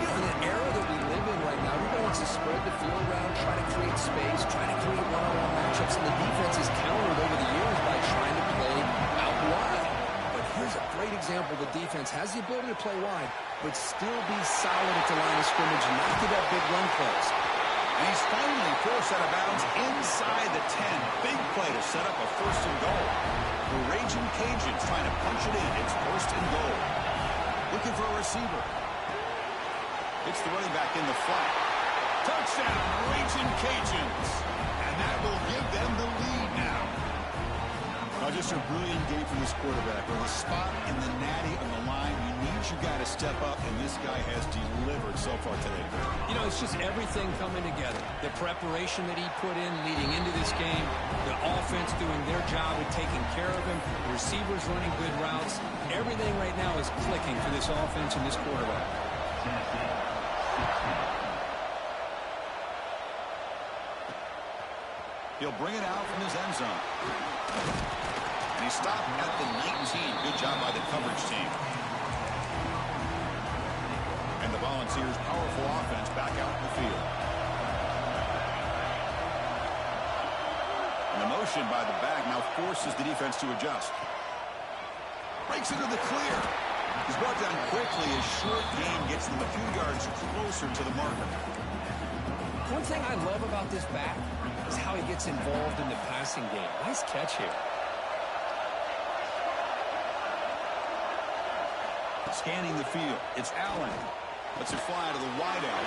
You know, in an era that we live in right now, everybody wants to spread the field around, try to create space, try to create one-on-one matchups, and the defense is countered over the years by trying to play out wide. But here's is a great example. The defense has the ability to play wide, but still be solid at the line of scrimmage and not give up big run plays. And he's finally forced out of bounds inside the 10. Big play to set up a first and goal. The Raging Cajuns trying to punch it in. It's first and goal. Looking for a receiver. It's the running back in the flat. Touchdown, Raging Cajuns. And that will give them the lead now. Now just a brilliant game from this quarterback. With a spot in the natty on the line, you need your guy to step up, and this guy has delivered so far today. You know, it's just everything coming together. The preparation that he put in leading into this game, the offense doing their job of taking care of him, the receivers running good routes. Everything right now is clicking for this offense and this quarterback. He'll bring it out from his end zone. And he stopped at the 19. Good job by the coverage team. And the Volunteers' powerful offense back out in the field. And the motion by the back now forces the defense to adjust. Breaks into the clear. He's brought down quickly. His short gain gets them a few yards closer to the marker. One thing I love about this back is how he gets involved in the passing game. Nice catch here. Scanning the field. It's Allen. Lets it fly to the wideout.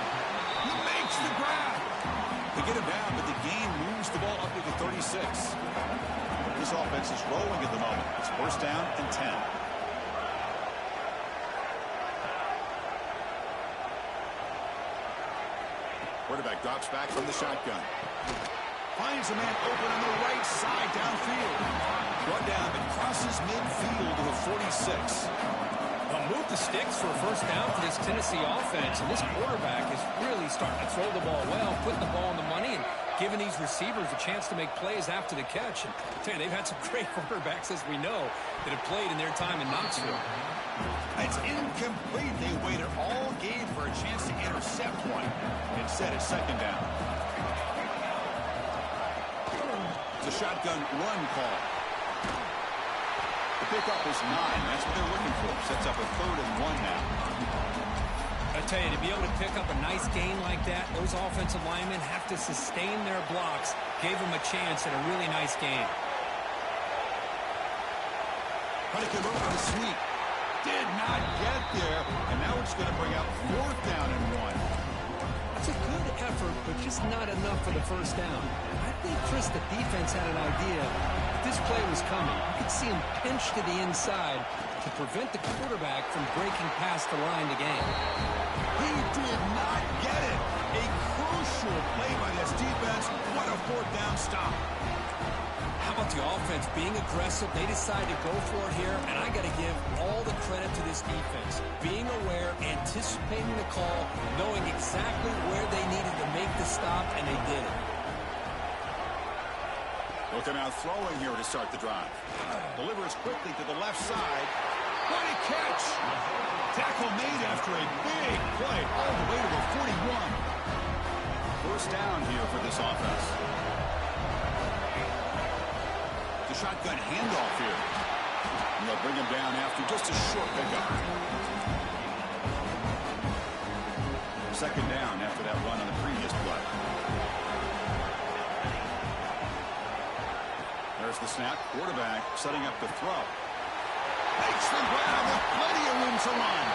He makes the grab. They get him down, but the gain moves the ball up to the 36. This offense is rolling at the moment. It's first down and 10. Quarterback drops back from the shotgun. Finds a man open on the right side downfield. Brought down and crosses midfield to the 46. Move the sticks for a first down for this Tennessee offense, and this quarterback is really starting to throw the ball well, putting the ball on the money, and giving these receivers a chance to make plays after the catch. And I tell you, they've had some great quarterbacks, as we know, that have played in their time in Knoxville. It's incomplete. They waited all game for a chance to intercept one. Instead, it's second down. It's a shotgun run call. The pickup is 9. That's what they're looking for. Sets up a 3rd and 1 now. I tell you, to be able to pick up a nice gain like that, those offensive linemen have to sustain their blocks. Gave them a chance at a really nice game. Hudson over the sweep. Did not get there. And now it's going to bring out 4th down and 1. It's a good effort, but just not enough for the first down. I think, Chris, the defense had an idea. This play was coming. You could see him pinch to the inside to prevent the quarterback from breaking past the line to gain. He did not get it. A crucial play by this defense. What a 4th down stop. How about the offense being aggressive? They decided to go for it here, and I got to give all the credit to this defense. Being aware, anticipating the call, knowing exactly where they needed to make the stop, and they did it. Looking out throwing here to start the drive. Delivers quickly to the left side. What a catch! Tackle made after a big play all the way to the 41. First down here for this offense. The shotgun handoff here. And they'll bring him down after just a short pickup. Second down after that run on the previous play. There's the snap. Quarterback setting up the throw. Makes the grab with plenty of room to run.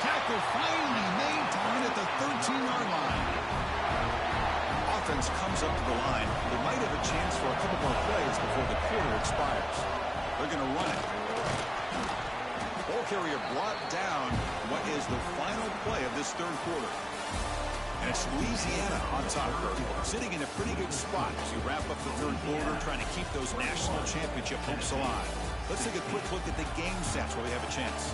Tackle finally made down at the 13-yard line. Offense comes up to the line. They might have a chance for a couple more plays before the quarter expires. They're going to run it. Ball carrier brought down what is the final play of this third quarter. And it's Louisiana on top, sitting in a pretty good spot as you wrap up the third quarter, trying to keep those national championship hopes alive. Let's take a quick look at the game stats where we have a chance.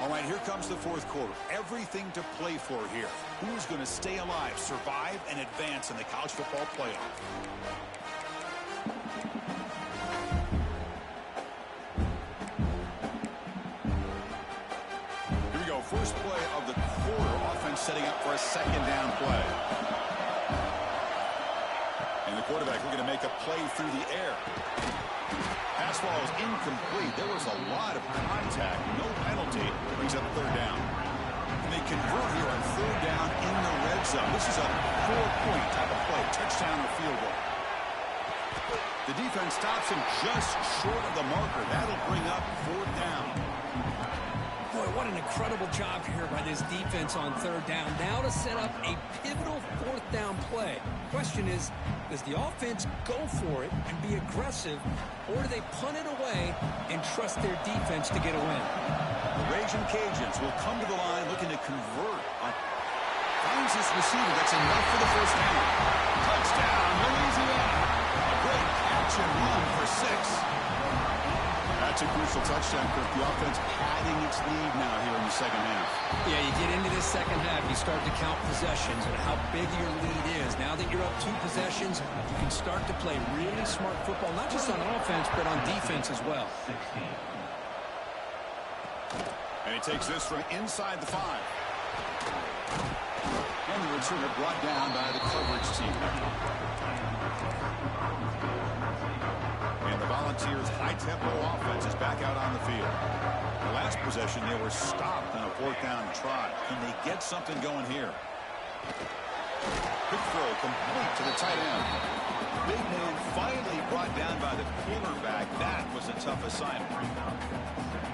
All right, here comes the fourth quarter. Everything to play for here. Who's going to stay alive, survive, and advance in the college football playoff? Here we go. First play of the quarter. Offense setting up for a second down play. And the quarterback looking to make a play through the air. Pass ball is incomplete. There was a lot of contact. No penalty. Brings up third down. And they convert here on third down in the red zone. This is a 4-point type of play. Touchdown or field goal. The defense stops him just short of the marker. That'll bring up fourth down. Boy, what an incredible job here by this defense on third down. Now to set up a pivotal fourth down play. Question is, does the offense go for it and be aggressive, or do they punt it away and trust their defense to get a win? The Raging Cajuns will come to the line looking to convert. Finds his receiver. That's enough for the first down. Touchdown, Louisiana. A great catch and run for 6. That's a crucial touchdown, Kirk. The offense padding its lead now here in the second half. Yeah, you get into this second half, you start to count possessions and how big your lead is. Now that you're up 2 possessions, you can start to play really smart football, not just on offense, but on defense as well. And he takes this from inside the 5. And the returner brought down by the coverage team. And the Volunteers' high-tempo offense is back out on the field. The last possession, they were stopped on a fourth down try. Can they get something going here? Quick throw complete to the tight end. Big man finally brought down by the quarterback. That was a tough assignment.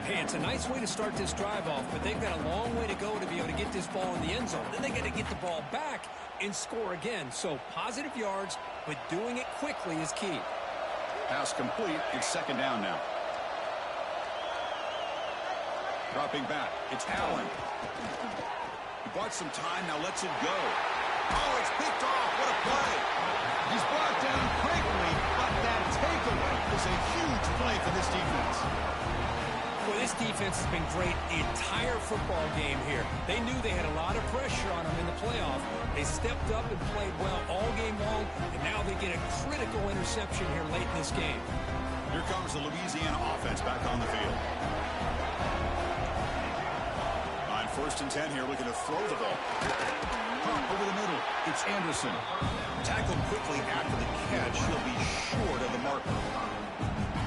Hey, it's a nice way to start this drive off, but they've got a long way to go to be able to get this ball in the end zone. Then they got to get the ball back and score again. So positive yards, but doing it quickly is key. Pass complete. It's second down now. Dropping back. It's Allen. He bought some time. Now lets it go. Oh, it's picked off. What a play. He's brought down quickly, but that takeaway is a huge play for this defense. Well, this defense has been great the entire football game here. They knew they had a lot of pressure on them in the playoff. They stepped up and played well all game long, and now they get a critical interception here late in this game. Here comes the Louisiana offense back on the field. On 1st and 10 here, looking to throw the ball. Pump over the middle. It's Anderson. Tackled quickly after the catch. He'll be short of the marker.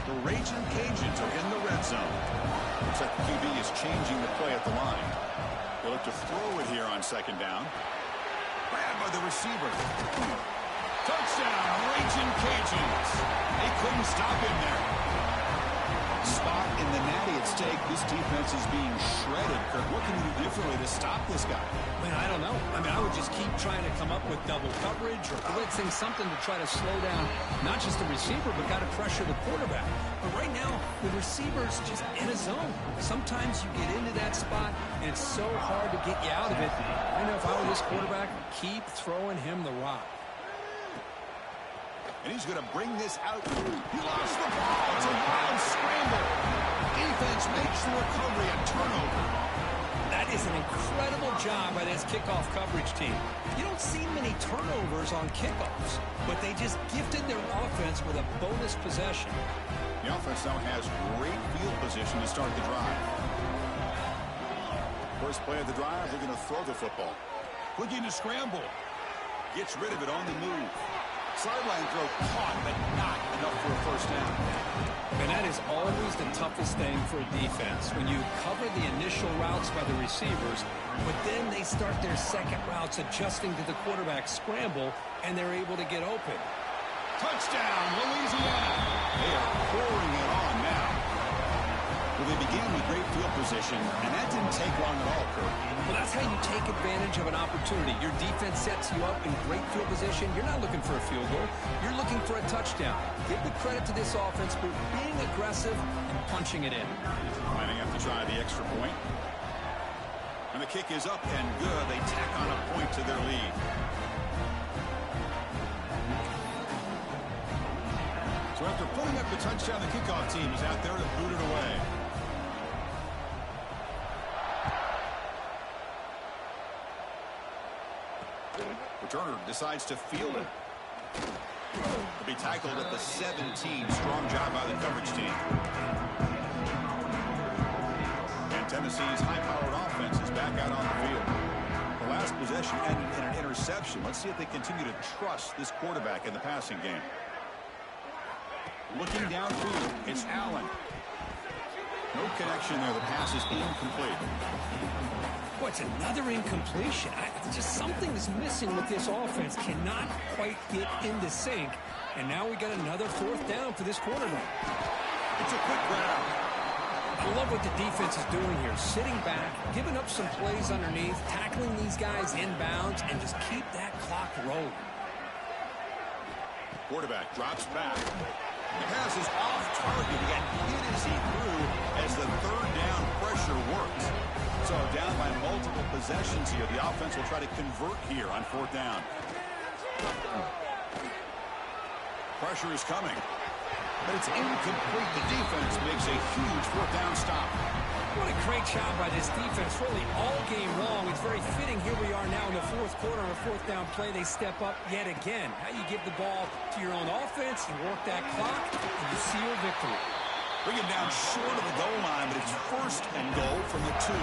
The Raging Cajuns are in the red zone. Looks like the QB is changing the play at the line. They'll look to throw it here on second down. Grabbed by the receiver. Touchdown, Raging Cajuns. They couldn't stop him there. Spot in the natty at stake. This defense is being shredded. Kirk, what can you do differently to stop this guy? Man, I don't know. I would just keep trying to come up with double coverage or blitzing, something to try to slow down not just the receiver, but got to pressure the quarterback. But right now, the receiver's just in a zone. Sometimes you get into that spot, and it's so hard to get you out of it. I know if I were this quarterback, keep throwing him the rock. And he's going to bring this out. He lost the ball. It's a wild scramble. Defense makes the recovery a turnover. That is an incredible job by this kickoff coverage team. You don't see many turnovers on kickoffs, but they just gifted their offense with a bonus possession. The offense now has great field position to start the drive. First play of the drive, they're going to throw the football. Looking to scramble. Gets rid of it on the move. Sideline throw caught, but not enough for a first down. And that is always the toughest thing for a defense, when you cover the initial routes by the receivers, but then they start their second routes adjusting to the quarterback scramble, and they're able to get open. Touchdown, Louisiana. They are pouring it on now. Well, they began with great field position, and that didn't take long at all, Kirk. Well, that's how you take advantage of an opportunity. Your defense sets you up in great field position. You're not looking for a field goal. You're looking for a touchdown. Give the credit to this offense for being aggressive and punching it in. Lining up to try the extra point. And the kick is up and good. They tack on a point to their lead. So after putting up the touchdown, the kickoff team is out there to boot it away. Returner decides to field it. To be tackled at the 17. Strong job by the coverage team. And Tennessee's high-powered offense is back out on the field. The last possession ended in an interception. Let's see if they continue to trust this quarterback in the passing game. Looking downfield, it's Allen. No connection there. The pass is incomplete. Boy, it's another incompletion. Just something is missing with this offense. Cannot quite get into sync. And now we got another fourth down for this quarterback. It's a quick grab. I love what the defense is doing here. Sitting back, giving up some plays underneath, tackling these guys inbounds, and just keep that clock rolling. Quarterback drops back. The pass is off target. He got hit as he threw as the third down pressure worked. So down by multiple possessions here. The offense will try to convert here on fourth down. Pressure is coming. But it's incomplete. The defense makes a huge fourth down stop. What a great job by this defense. Really all game long. It's very fitting. Here we are now in the fourth quarter on a fourth down play. They step up yet again. Now you give the ball to your own offense. You work that clock, and you seal victory. Bring it down short of the goal line, but it's first and goal from the 2.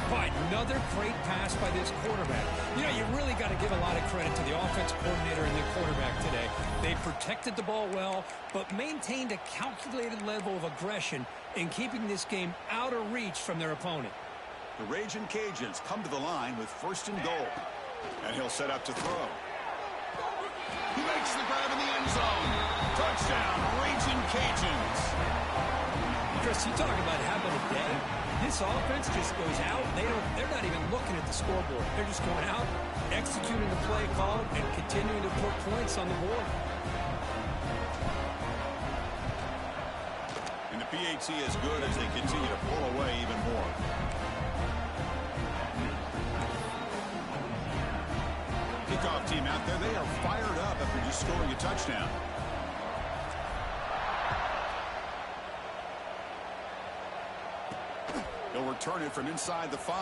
But another great pass by this quarterback. You know, you really got to give a lot of credit to the offensive coordinator and the quarterback today. They protected the ball well, but maintained a calculated level of aggression in keeping this game out of reach from their opponent. The Raging Cajuns come to the line with first and goal. And he'll set up to throw. He makes the grab in the end zone. Touchdown, Raging Cajuns. Chris, you talk about having a day. This offense just goes out. They're not even looking at the scoreboard. They're just going out, executing the play call, and continuing to put points on the board. And the PAT is good as they continue to pull away even more. Kickoff team out there. They are fired up after just scoring a touchdown. He'll return it from inside the 5.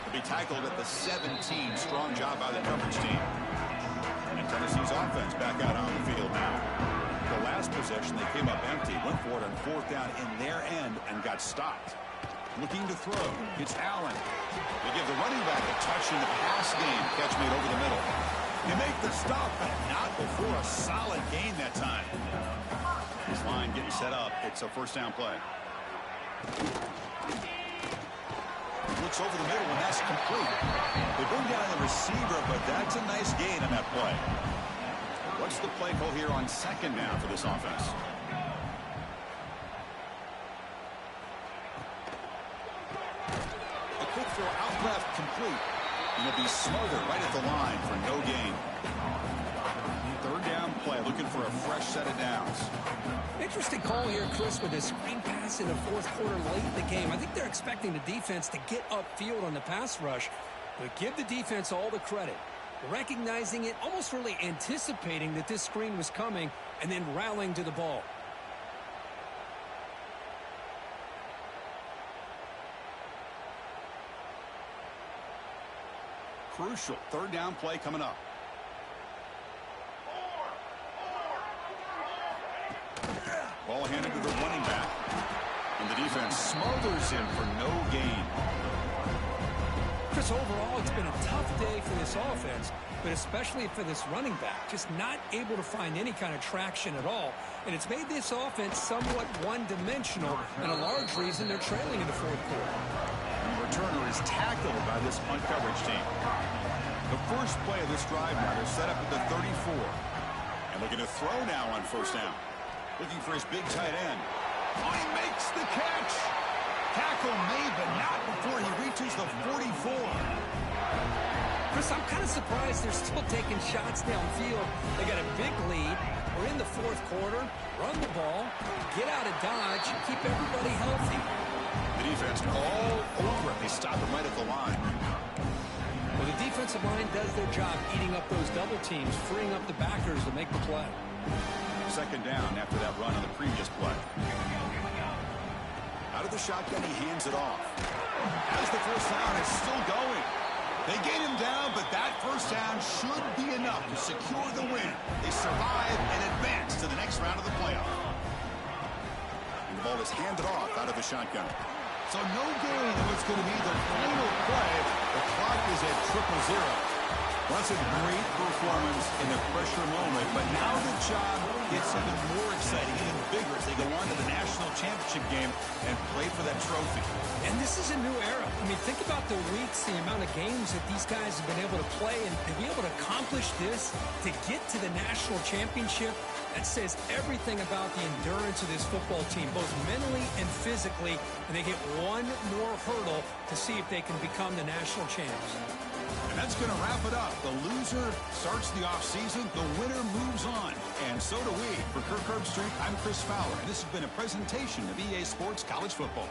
He'll be tackled at the 17. Strong job by the coverage team. And Tennessee's offense back out on the field now. The last possession, they came up empty, went for it on fourth down in their end and got stopped. Looking to throw. It's Allen. They give the running back a touch in the pass game. Catch made over the middle. They make the stop, but not before a solid gain that time. This line getting set up. It's a first down play. Looks over the middle, and that's complete. They bring down the receiver, but that's a nice gain on that play. What's the play call here on second down for this offense? A quick throw out left, complete. And he'll be smothered right at the line for no gain. Third down play, looking for a fresh set of downs. Interesting call here, Chris, with a screen pass in the fourth quarter late in the game. I think they're expecting the defense to get upfield on the pass rush, but give the defense all the credit. Recognizing it, almost really anticipating that this screen was coming, and then rallying to the ball. Crucial third down play coming up. Ball handed to the running back. And the defense smothers him for no gain. Chris, overall, it's been a tough day for this offense, but especially for this running back. Just not able to find any kind of traction at all. And it's made this offense somewhat one-dimensional, and a large reason they're trailing in the fourth quarter. And the returner is tackled by this punt coverage team. The first play of this drive now, they're set up at the 34. And looking to throw now on first down. Looking for his big tight end. Oh, he makes the catch. Tackle made, but not before he reaches the 44. Chris, I'm kind of surprised they're still taking shots downfield. They got a big lead. We're in the fourth quarter. Run the ball, get out of dodge, keep everybody healthy. The defense all over it. They stop him right at the line. Well, the defensive line does their job eating up those double teams, freeing up the backers to make the play. Second down after that run on the previous play. Out of the shotgun, he hands it off. As the first down is still going. They get him down, but that first down should be enough to secure the win. They survive and advance to the next round of the playoff. And the ball is handed off out of the shotgun. So no gain of what's going to be the final play. The clock is at 0-0. Well, that's a great performance in a pressure moment, but now the job gets even more exciting, even bigger as they go on to the national championship game and play for that trophy. And this is a new era. I mean, think about the weeks, the amount of games that these guys have been able to play, and to be able to accomplish this, to get to the national championship, that says everything about the endurance of this football team, both mentally and physically, and they get one more hurdle to see if they can become the national champs. And that's going to wrap it up. The loser starts the offseason. The winner moves on. And so do we. For Kirk Herbstreit, I'm Chris Fowler. And this has been a presentation of EA Sports College Football.